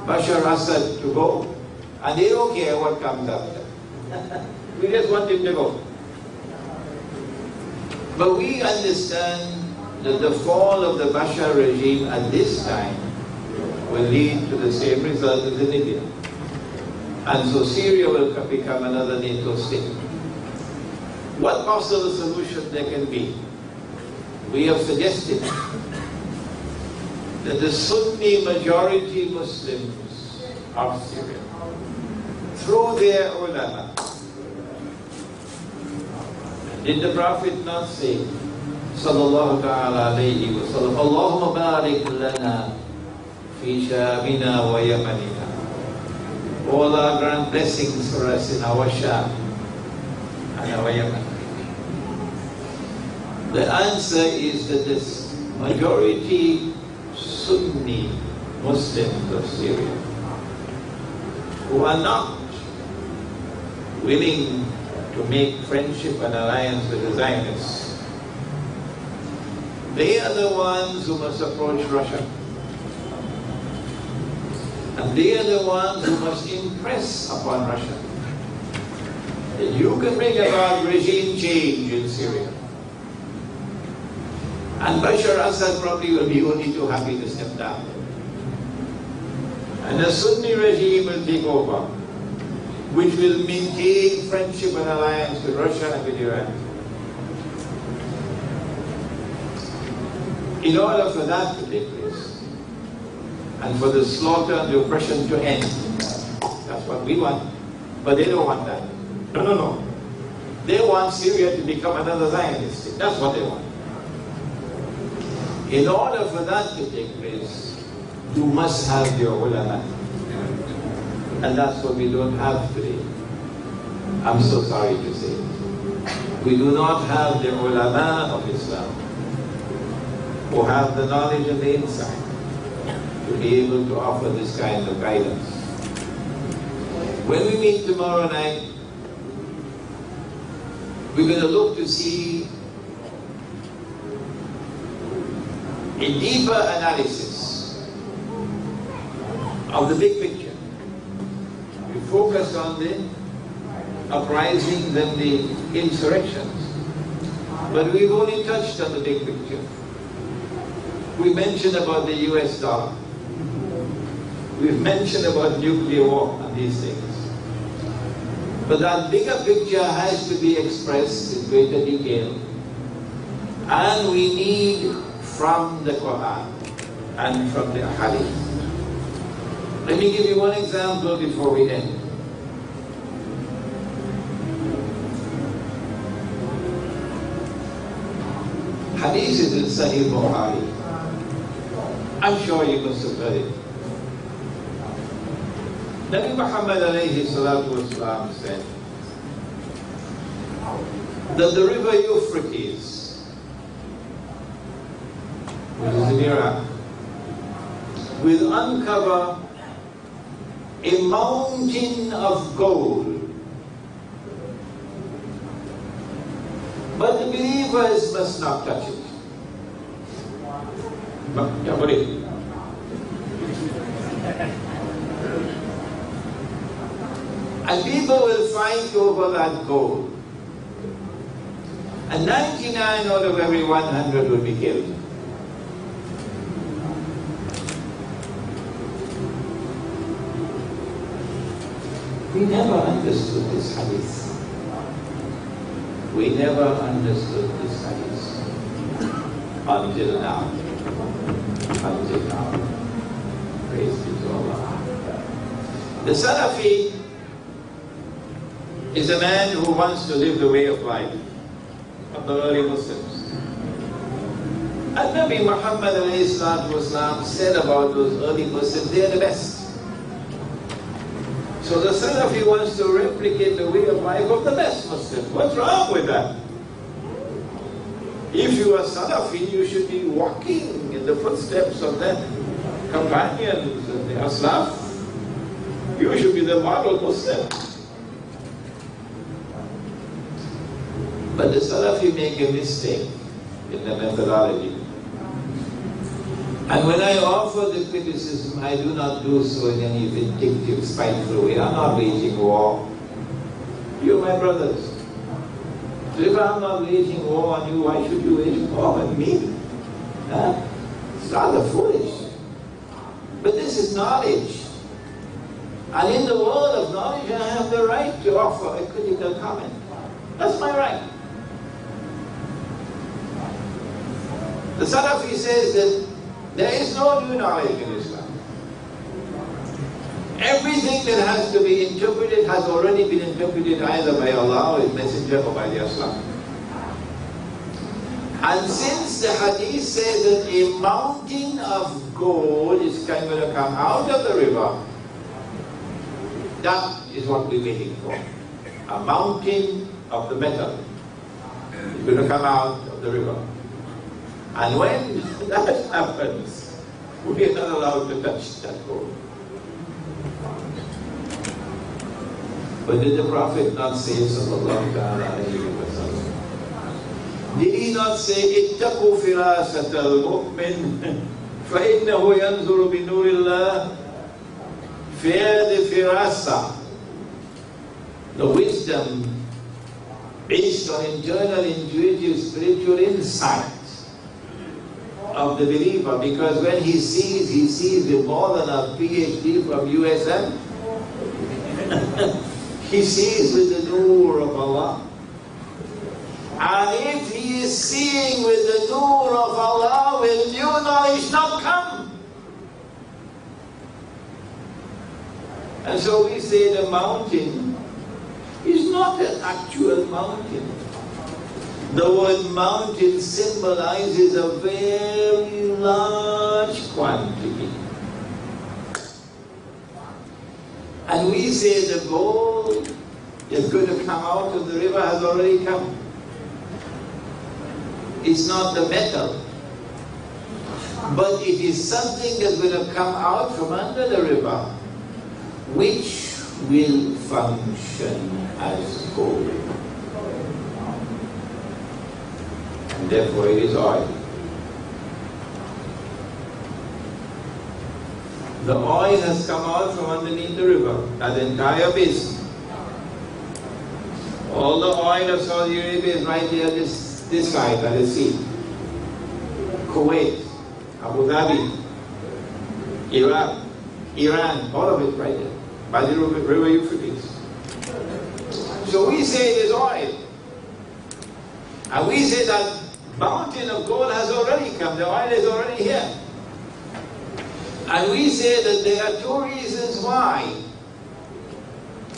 Bashar Assad to go, and they don't care what comes after. We just want him to go. But we understand that the fall of the Bashar regime at this time will lead to the same result as in Libya. And so Syria will become another NATO state. What possible solution there can be? We have suggested that the Sunni majority Muslims of Syria, through their ulama, did the Prophet not say, sallallahu ta'ala alayhi wa sallam, Allahumma barik lana fi shamina wa yamanina. Oh Allah, grant blessings for us in our Sham and our Yemen. The answer is that this majority Sunni Muslims of Syria, who are not willing to make friendship and alliance with the Zionists, they are the ones who must approach Russia. And they are the ones who must impress upon Russia that you can bring about regime change in Syria. And Bashar Assad probably will be only too happy to step down. And the Sunni regime will take over. which will maintain friendship and alliance with Russia and with Iran. In order for that to take place, and for the slaughter and the oppression to end, that's what we want, but they don't want that. No, no, no. They want Syria to become another Zionist state. That's what they want. In order for that to take place, you must have your ulama. And that's what we don't have today. I'm so sorry to say it. We do not have the ulama of Islam who have the knowledge and the insight to be able to offer this kind of guidance. When we meet tomorrow night, we're going to look to see a deeper analysis of the big picture. We focus on the uprisings and the insurrections, but we've only touched on the big picture. We mentioned about the US dollar. We've mentioned about nuclear war and these things. But that bigger picture has to be expressed in greater detail, and we need from the Quran and from the Hadith. Let me give you one example before we end. Hadith is in Sahih Bukhari. I'm sure you must have heard it. Nabi Muhammad alayhi salatu wasalam said that the river Euphrates, which is in Iraq, will uncover a mountain of gold. But the believers must not touch it. And people will fight over that gold. And 99 out of every 100 will be killed. We never understood this hadith. We never understood this hadith until now. Until now. Praise be to Allah. The Salafi is a man who wants to live the way of life of the early Muslims. And Nabi Muhammad ﷺ said about those early Muslims, they are the best. So the Salafi wants to replicate the way of life of the best Muslims. What's wrong with that? If you are Salafi, you should be walking in the footsteps of their companions and the Aslaf. You should be the model Muslim. But the Salafi make a mistake in the methodology. And when I offer the criticism, I do not do so in any vindictive, spiteful way. I'm not waging war. You're my brothers. So if I'm not waging war on you, why should you wage war on me? Huh? It's rather foolish. But this is knowledge. And in the world of knowledge, I have the right to offer a critical comment. That's my right. The Salafi says that there is no new knowledge in Islam. Everything that has to be interpreted has already been interpreted either by Allah or His Messenger or by the Islam. And since the Hadith says that a mountain of gold is going to come out of the river, that is what we're waiting for. A mountain of the metal is going to come out of the river. And when that happens, we are not allowed to touch that gold. But did the Prophet not say, sallallahu alayhi wa sallam, did he not say, ittaqu firasat al-mu'min, فَإِنَّهُ يَنْظُرُ بِنُورِ اللَّهِ? Fear the firasa, the wisdom based on internal, intuitive, spiritual insight of the believer, because when he sees with more than a PhD from USM. he sees with the nur of Allah. And if he is seeing with the nur of Allah, will new knowledge not come? And so we say the mountain is not an actual mountain. The word mountain symbolizes a very large quantity. And we say the gold is going to come out of the river, has already come. It's not the metal, but it is something that's going to come out from under the river, which will function as gold. And therefore it is oil. The oil has come out from underneath the river, that entire basin. All the oil of Saudi Arabia is right there, this side, that is sea. Kuwait, Abu Dhabi, Iraq, Iran, all of it right there, by the river Euphrates. So we say it is oil. And we say that mountain of gold has already come, the oil is already here. And we say that there are two reasons why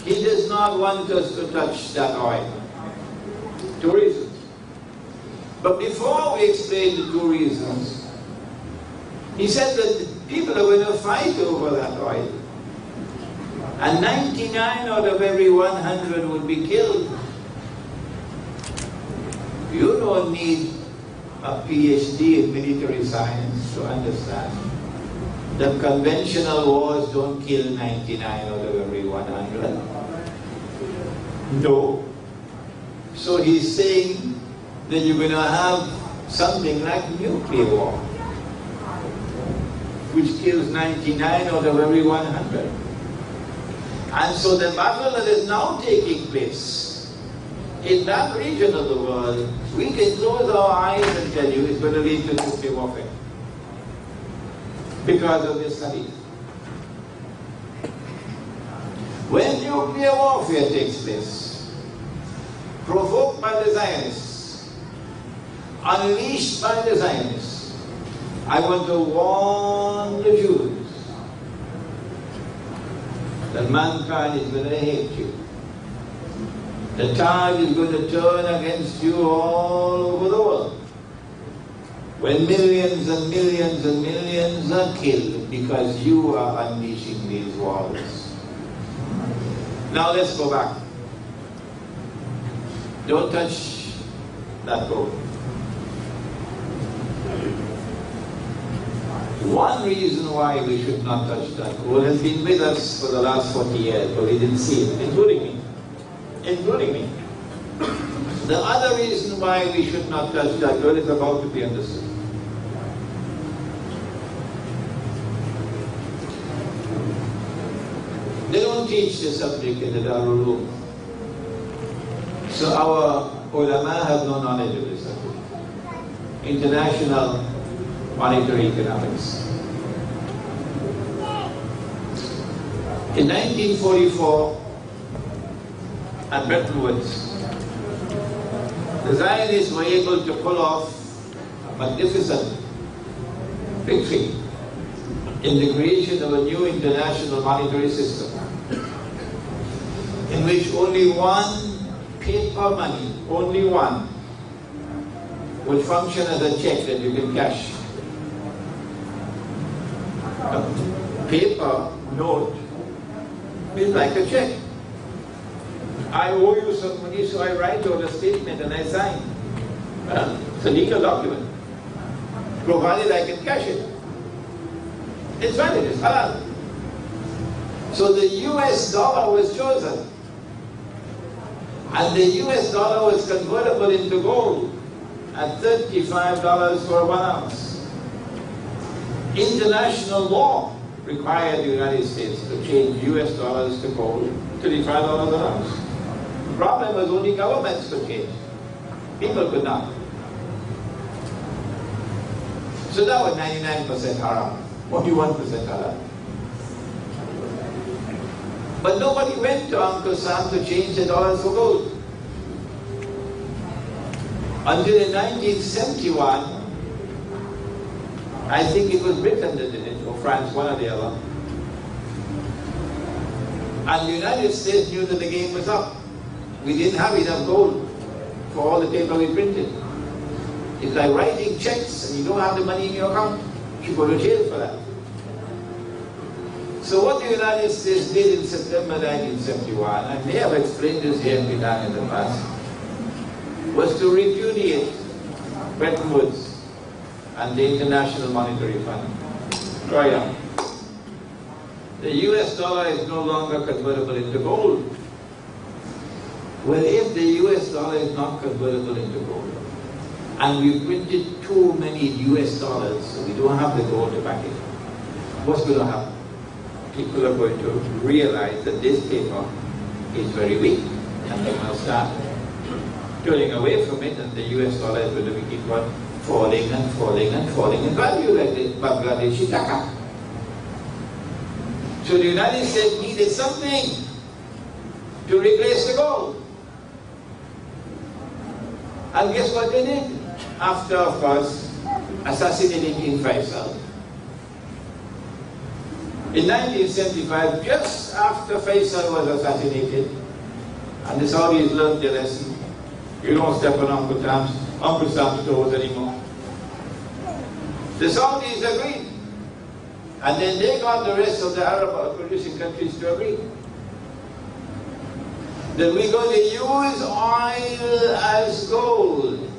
he does not want us to touch that oil. Two reasons. But before we explain the two reasons, he said that people are going to fight over that oil. And 99 out of every 100 will be killed. You don't need a PhD in military science to understand. The conventional wars don't kill 99 out of every 100. No. So he's saying that you're going to have something like nuclear war, which kills 99 out of every 100. And so the battle that is now taking place in that region of the world, we can close our eyes and tell you it's going to lead to nuclear warfare because of this hadith. When nuclear warfare takes place, provoked by the Zionists, unleashed by the Zionists, I want to warn the Jews that mankind is going to hate you. The tide is going to turn against you all over the world. When millions and millions and millions are killed because you are unleashing these wars. Now let's go back. Don't touch that gold. One reason why we should not touch that gold has been with us for the last 40 years, but we didn't see it, including me. The other reason why we should not touch that gold is about to be understood. They don't teach the subject in the Darul Uloom. So our ulama have no knowledge of this subject. International monetary economics. In 1944, at Bretton Woods, the Zionists were able to pull off a magnificent victory in the creation of a new international monetary system in which only one paper money, only one, would function as a check that you can cash. A paper note is like a check. I owe you some money, so I write out a statement and I sign. It's a legal document, provided I can cash it. It's valid, it's halal. So the US dollar was chosen. And the US dollar was convertible into gold at $35 for 1 ounce. International law required the United States to change US dollars to gold, $35 an ounce. The problem was only governments could change. People could not. So that was 99% haram. 41% halal. But nobody went to Uncle Sam to change the dollars for gold. Until in 1971, I think it was Britain that did it, or France, one or the other. And the United States knew that the game was up. We didn't have enough gold for all the paper we printed. It's like writing checks and you don't have the money in your account. You go to jail for that. So what the United States did in September 1971, and they have explained this here in Penang in the past, was to repudiate Bretton Woods and the International Monetary Fund. Right on. The US dollar is no longer convertible into gold. Well, if the US dollar is not convertible into gold, and we printed too many US dollars, so we don't have the gold to back it, what's going to happen? People are going to realize that this paper is very weak, and they will start turning away from it, and the US dollar is going to keep on falling and falling and falling in value like the Bangladeshi taka. So the United States needed something to replace the gold. And guess what they did? After, of course, assassinating King Faisal. In 1975, just after Faisal was assassinated, and the Saudis learned their lesson, you don't step on Uncle Sam's toes anymore. The Saudis agreed. And then they got the rest of the Arab producing countries to agree that we're going to use oil as gold.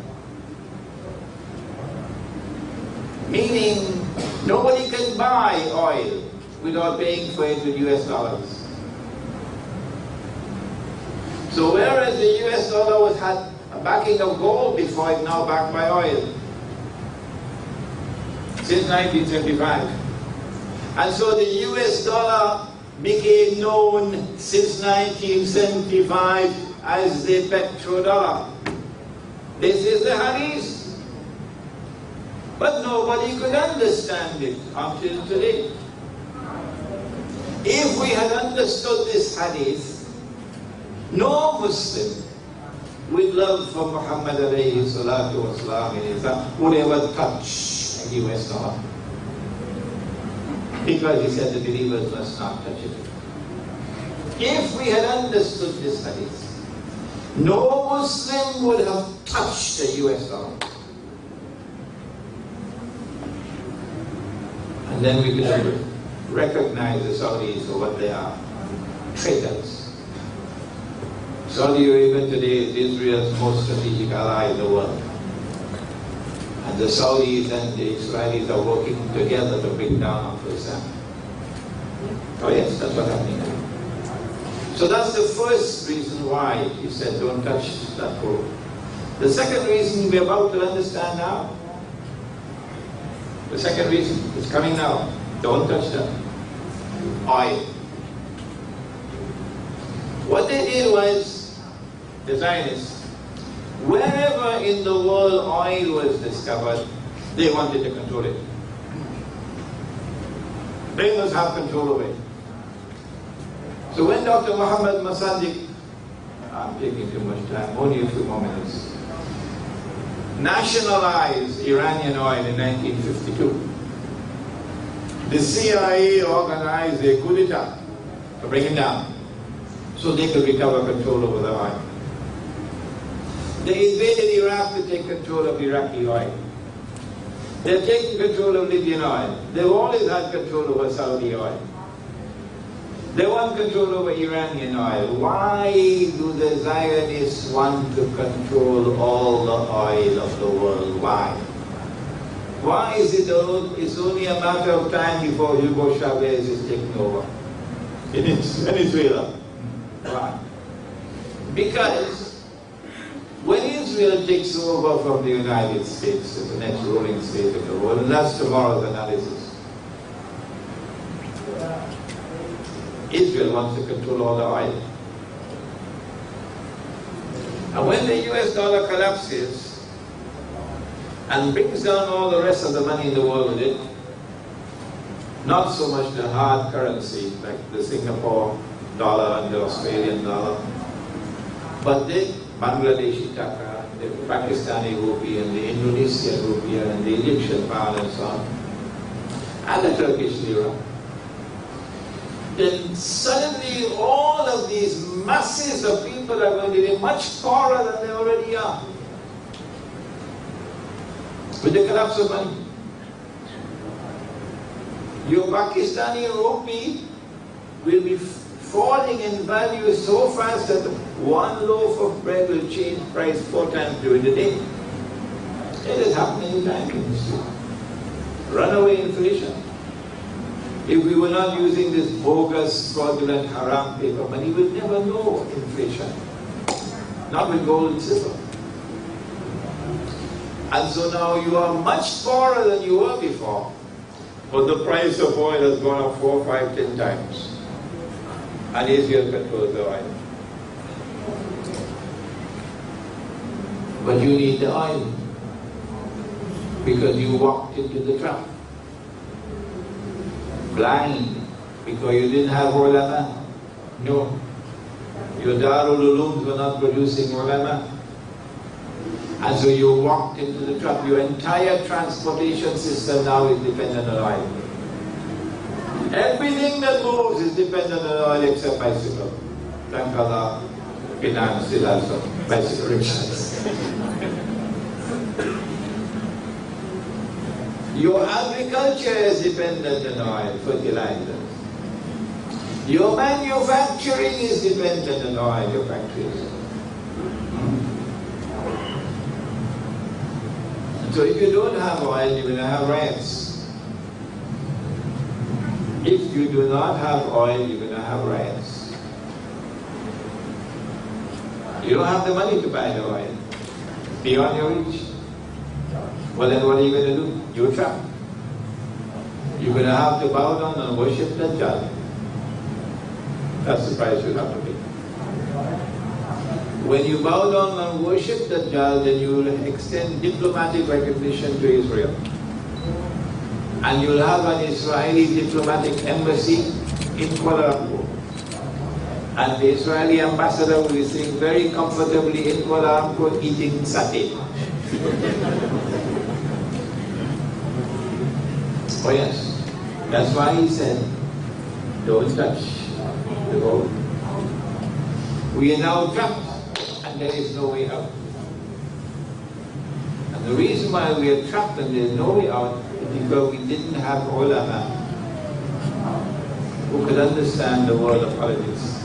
Meaning nobody can buy oil without paying for it with US dollars. So whereas the US dollar had a backing of gold before, it's now backed by oil. Since 1975. And so the US dollar became known since 1975 as the petrodollar. This is the hadith. But nobody could understand it until today. If we had understood this hadith, no Muslim with love for Muhammad alayhi salatu wasalam would ever touch a US dollar. Because he said the believers must not touch it. If we had understood this hadith, no Muslim would have touched the US dollar. And then we could recognize the Saudis for what they are, traitors. Saudi Arabia today is Israel's most strategic ally in the world. And the Saudis and the Israelis are working together to bring down Uncle Sam. Oh yes, that's what's happening now. So that's the first reason why he said don't touch that gold. The second reason we're about to understand now. The second reason is coming now. Don't touch that. Oil. What they did was, the Zionists, wherever in the world oil was discovered, they wanted to control it. They must have control over it. So when Dr. Muhammad Masadik, I'm taking too much time, only a few more minutes, nationalized Iranian oil in 1952, the CIA organized a coup d'etat to bring it down so they could recover control over the oil. They invaded Iraq to take control of Iraqi oil. They've taken control of Libyan oil. They've always had control over Saudi oil. They want control over Iranian oil. Why do the Zionists want to control all the oil of the world? Why? Why is it it's only a matter of time before Hugo Chavez is taking over in Venezuela? Why? Because when Israel takes over from the United States as the next ruling state of the world, and that's tomorrow's analysis, Israel wants to control all the oil. And when the US dollar collapses and brings down all the rest of the money in the world with it, not so much the hard currency like the Singapore dollar and the Australian dollar. But the Bangladeshi taka, the Pakistani rupee, and the Indonesian rupee, and the Egyptian pound and so on, and the Turkish lira, then suddenly all of these masses of people are going to be much poorer than they already are. With the collapse of money. Your Pakistani rupee will be falling in value so fast that one loaf of bread will change price 4 times during the day. It has happened any time in history. Runaway inflation. If we were not using this bogus, fraudulent, haram paper money, we would never know inflation. Not with gold and silver. And so now you are much poorer than you were before. But the price of oil has gone up 4, 5, 10 times. And Israel controls the oil. But you need the oil. Because you walked into the trap. Blind. Because you didn't have ulama. No. Your Darul Ulooms were not producing ulama. And so you walked into the trap. Your entire transportation system now is dependent on oil. Everything that moves is dependent on oil except bicycle. Thank Allah, Penang still has some bicycle rickshaws. Your agriculture is dependent on oil, fertilizers. Your manufacturing is dependent on oil, your factories. So if you don't have oil, you're going to have riots. If you do not have oil, you're going to have riots. You don't have the money to buy the oil. Beyond your reach. Well, then what are you going to do? You're trapped. You're going to have to bow down and worship Jalan. That's the price you have to pay. When you bow down and worship Jalan, then you will extend diplomatic recognition to Israel. And you'll have an Israeli diplomatic embassy in Kuala Lumpur. And the Israeli ambassador will be sitting very comfortably in Kuala Lumpur eating satay. Oh yes, that's why he said, don't touch the gold. We are now trapped and there is no way out. And the reason why we are trapped and there is no way out is because we didn't have ulama who could understand the world of politics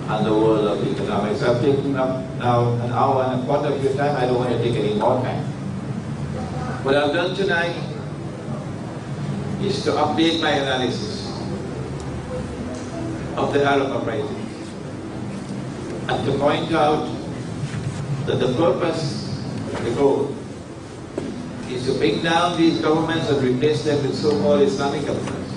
and the world of economics. I've taken up now an hour and a quarter of your time. I don't want to take any more time. What I've done tonight is to update my analysis of the Arab uprising and to point out that the purpose, the goal, is to bring down these governments and replace them with so-called Islamic governments.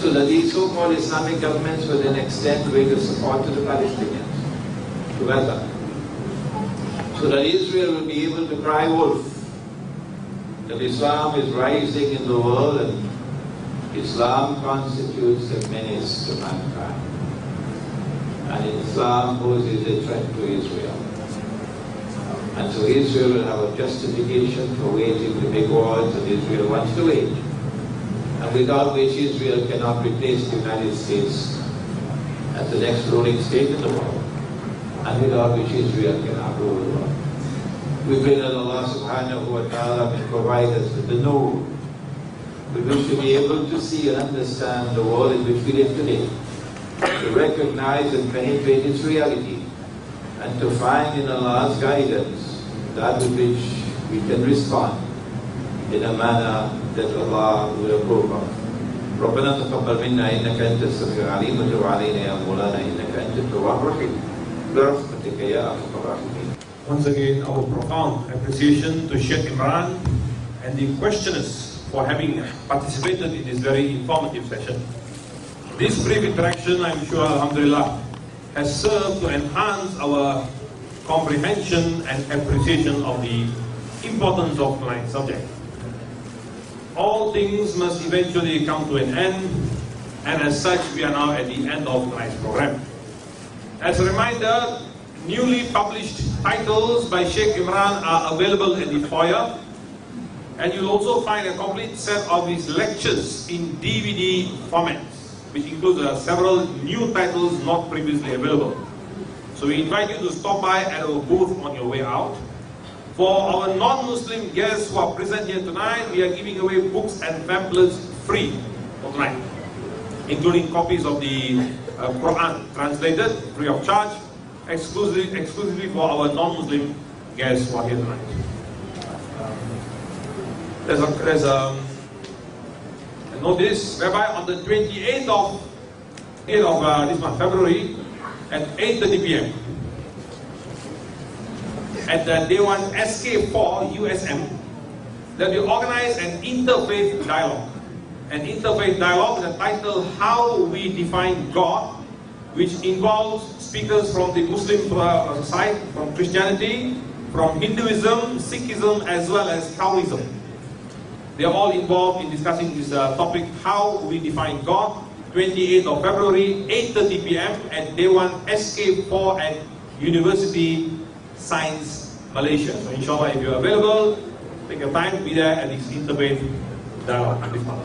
So that these so-called Islamic governments will then extend greater support to the Palestinians, to Gaza. So that Israel will be able to cry wolf, that Islam is rising in the world and Islam constitutes a menace to mankind. And Islam poses a threat to Israel. And so Israel will have a justification for waging the big wars that Israel wants to wage, and without which Israel cannot replace the United States as the next ruling state in the world, and without which Israel cannot rule the world. We pray that Allah subhanahu wa ta'ala may provide us with the nur, with which to be able to see and understand the world in which we live today, to recognize and penetrate its reality, and to find in Allah's guidance that with which we can respond in a manner that Allah will approve of. ربنا تقبل منا إنك أنت السميع العليم وتب علينا يا مولانا إنك أنت التواب الرحيم برحمتك يا أرحم الراحمين. Once again, our profound appreciation to Sheikh Imran and the questioners for having participated in this very informative session. This brief interaction, I'm sure, alhamdulillah, has served to enhance our comprehension and appreciation of the importance of tonight's subject. All things must eventually come to an end, And as such, we are now at the end of tonight's program. As a reminder, newly published titles by Sheikh Imran are available in the foyer. And you'll also find a complete set of his lectures in DVD formats, which includes several new titles not previously available. So we invite you to stop by at our booth on your way out. For our non-Muslim guests who are present here tonight, we are giving away books and pamphlets free for tonight, including copies of the Quran translated free of charge, exclusively for our non-Muslim guests who are here tonight. There's a notice whereby on the 28th of this month, February, at 8:30 p.m. at the Day 1 SK4 USM, that we organize an interfaith dialogue. An interfaith dialogue with the title How We Define God, which involves speakers from the Muslim side, from Christianity, from Hinduism, Sikhism, as well as Taoism. They are all involved in discussing this topic, How We Define God, 28th of February, 8:30 p.m. at Day 1 SK4 at University Science, Malaysia. So inshallah, if you're available, take your time to be there at this interfaith dialogue this month.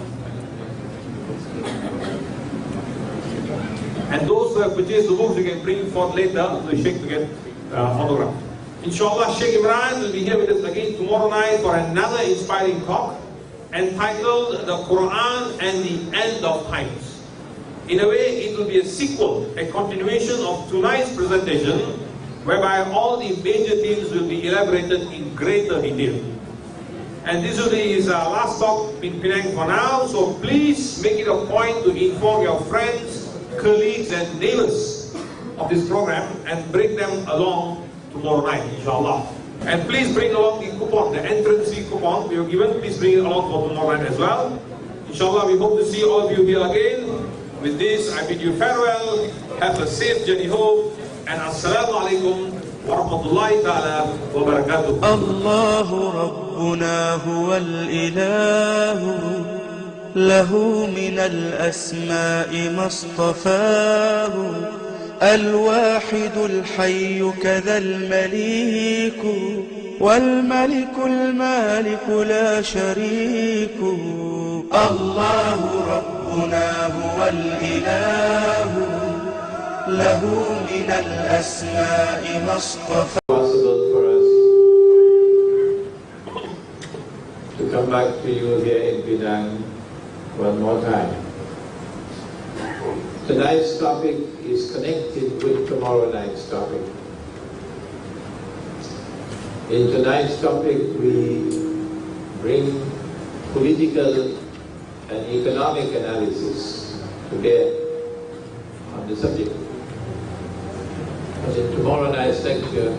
And those who have purchased the books, you can bring forth later to the Sheikh to get autograph. Inshallah, Sheikh Imran will be here with us again tomorrow night for another inspiring talk entitled The Quran and the End of Times. In a way, it will be a sequel, a continuation of tonight's presentation, whereby all the major themes will be elaborated in greater detail. And this will be his last talk in Penang for now, so please make it a point to inform your friends, colleagues and neighbors of this program and bring them along tomorrow night, inshallah. And please bring along the coupon, the entrance fee coupon we were given. Please bring it along for tomorrow night as well. Inshallah, we hope to see all of you here again. With this, I bid you farewell. Have a safe journey home. And assalamu alaikum wa rahmatullahi ta'ala wa barakatuh. Allahu Rabbuna huwal ilahu, له من الأسماء ما اصطفاه، الواحد الحي كذا المليك، والملك المالك لا شريك. الله ربنا هو الإله، له من الأسماء ما اصطفاه. Possible for us to come back to you here in Penang one more time. Tonight's topic is connected with tomorrow night's topic. In tonight's topic, we bring political and economic analysis to bear on the subject. But in tomorrow night's lecture,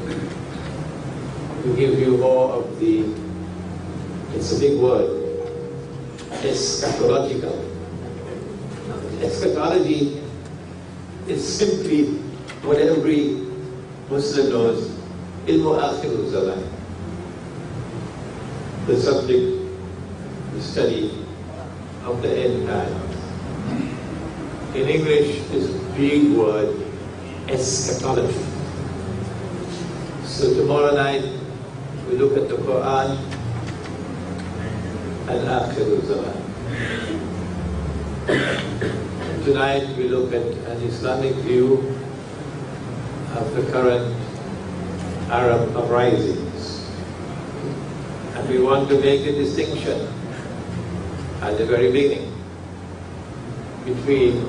we give you more of the, it's a big word, eschatological. Eschatology is simply what every Muslim knows, ilmu akhirul zaman. The subject, the study of the end times. In English, this big word, eschatology. So tomorrow night, we look at the Quran and akhirul zaman. Tonight we look at an Islamic view of the current Arab uprisings. And we want to make a distinction at the very beginning between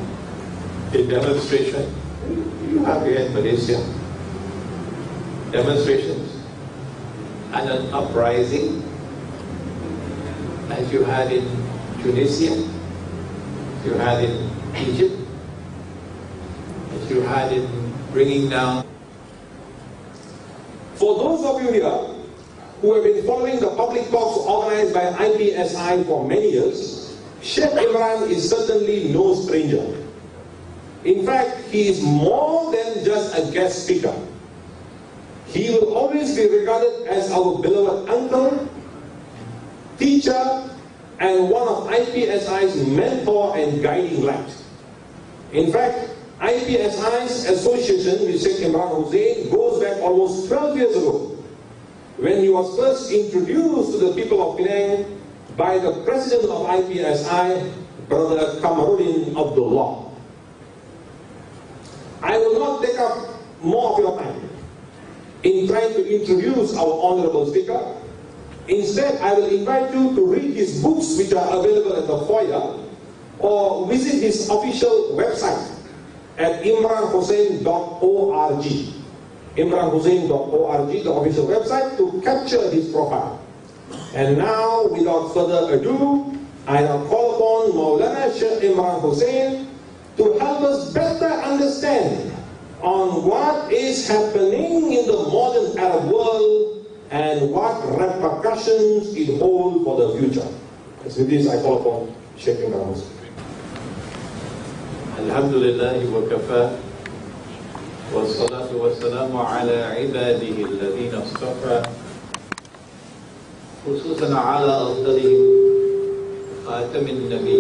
a demonstration, you have here in Malaysia, demonstrations, and an uprising as you had in Tunisia, you had in Egypt, as you had in bringing down. For those of you here who have been following the public talks organized by IPSI for many years, Sheikh Imran is certainly no stranger. In fact, he is more than just a guest speaker. He will always be regarded as our beloved uncle, teacher, and one of IPSI's mentor and guiding light. In fact, IPSI's association with Sheikh Imran Hosein goes back almost 12 years ago, when he was first introduced to the people of Penang by the president of IPSI, Brother Kamarudin Abdullah. I will not take up more of your time in trying to introduce our honorable speaker. Instead, I will invite you to read his books, which are available at the foyer, or visit his official website at imranhosein.org. imranhosein.org, the official website, to capture his profile. And now, without further ado, I now call upon Maulana Sheikh Imran Hosein to help us better understand on what is happening in the modern Arab world and what repercussions it holds for the future. As with this, I call upon Sheikh Imran Hosein. Alhamdulillah wa kafa, wa salatu wa salamu ala ibadihi alladhina istafa, khususan ala afdalihim khatamin nabi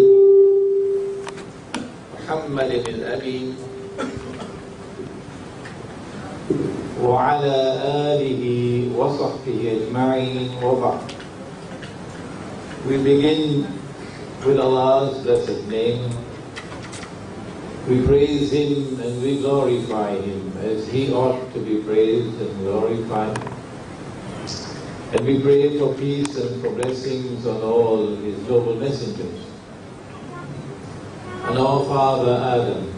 Muhammadin al-Abi wa ala alihi wa sahbihi ajma'in wa ba'd. We begin with Allah's blessed name. We praise Him and we glorify Him as He ought to be praised and glorified. And we pray for peace and for blessings on all His noble messengers. On our father Adam,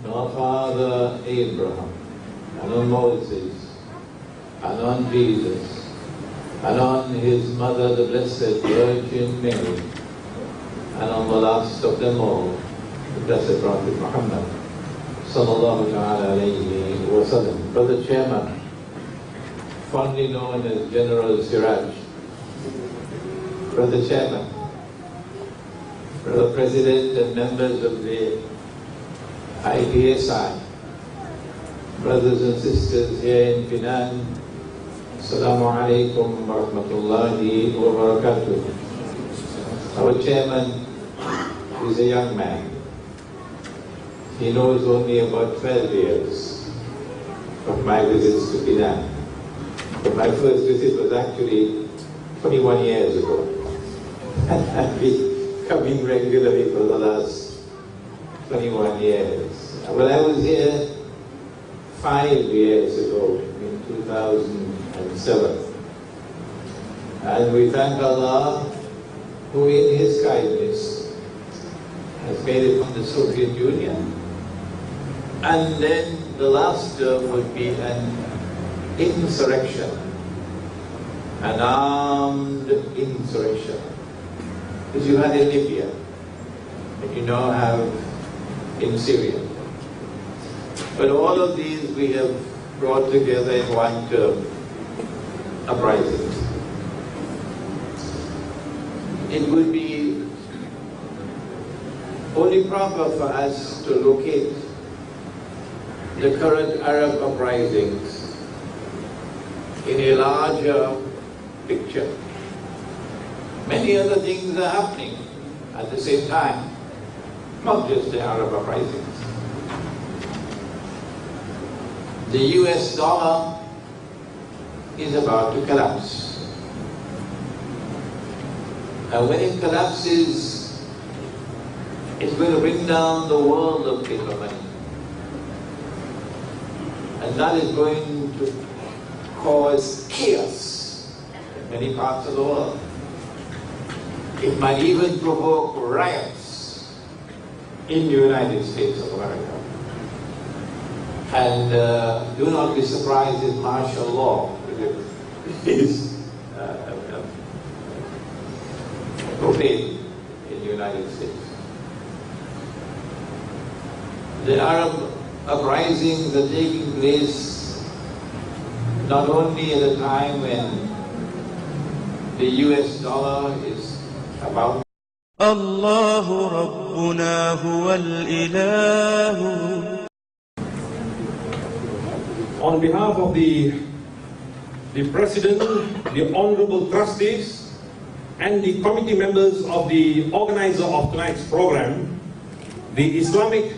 on our father Abraham, and on Moses, and on Jesus, and on His mother, the Blessed Virgin Mary, and on the last of them all, the Blessed Prophet Muhammad sallallahu ta'ala alayhi wa sallam. Brother Chairman, fondly known as General Siraj, Brother Chairman, Brother President and members of the IPSI, brothers and sisters here in Penang, Assalamu alaikum wa rahmatullahi wa barakatuh. Our chairman is a young man. He knows only about 12 years of my visits to Penang. But my first visit was actually 21 years ago. And I've been coming regularly for the last 21 years. Well, I was here 5 years ago, in 2007. And we thank Allah, who in His kindness has made it from the Soviet Union. And then the last term would be an insurrection, an armed insurrection, which you had in Libya, and you now have in Syria. But all of these we have brought together in one term, uprisings. It would be only proper for us to locate the current Arab uprisings in a larger picture. Many other things are happening at the same time, not just the Arab uprisings. The US dollar is about to collapse. And when it collapses, it's going to bring down the world of paper money. And that is going to cause chaos in many parts of the world. It might even provoke riots in the United States of America. And do not be surprised if martial law is proclaimed in the United States. The Arab uprisings are taking place not only at a time when the US dollar is about الله ربنا هو الإله. On behalf of the President, the Honorable Trustees, and the committee members of the organizer of tonight's program, the Islamic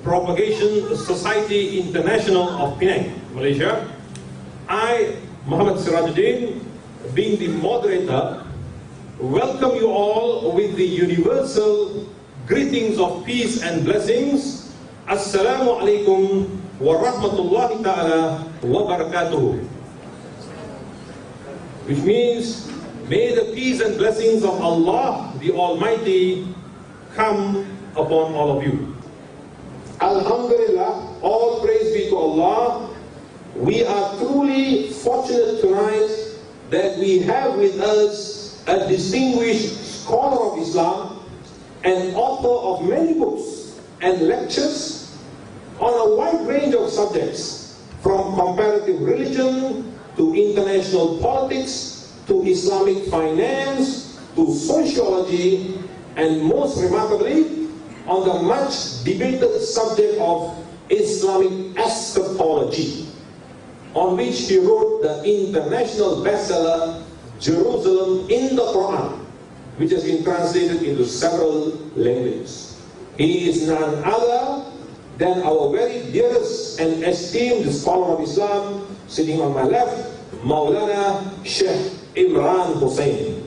Propagation Society International of Penang, Malaysia. I, Muhammad Sirajuddin, being the moderator, welcome you all with the universal greetings of peace and blessings. Assalamu alaikum wa rahmatullahi ta'ala wa barakatuh. Which means, may the peace and blessings of Allah the Almighty come upon all of you. Alhamdulillah, all praise be to Allah. We are truly fortunate tonight that we have with us a distinguished scholar of Islam and author of many books and lectures on a wide range of subjects, from comparative religion to international politics to Islamic finance to sociology, and most remarkably on the much debated subject of Islamic eschatology, on which he wrote the international bestseller Jerusalem in the Quran, which has been translated into several languages. He is none other than our very dearest and esteemed scholar of Islam, sitting on my left, Maulana Sheikh Imran Hosein.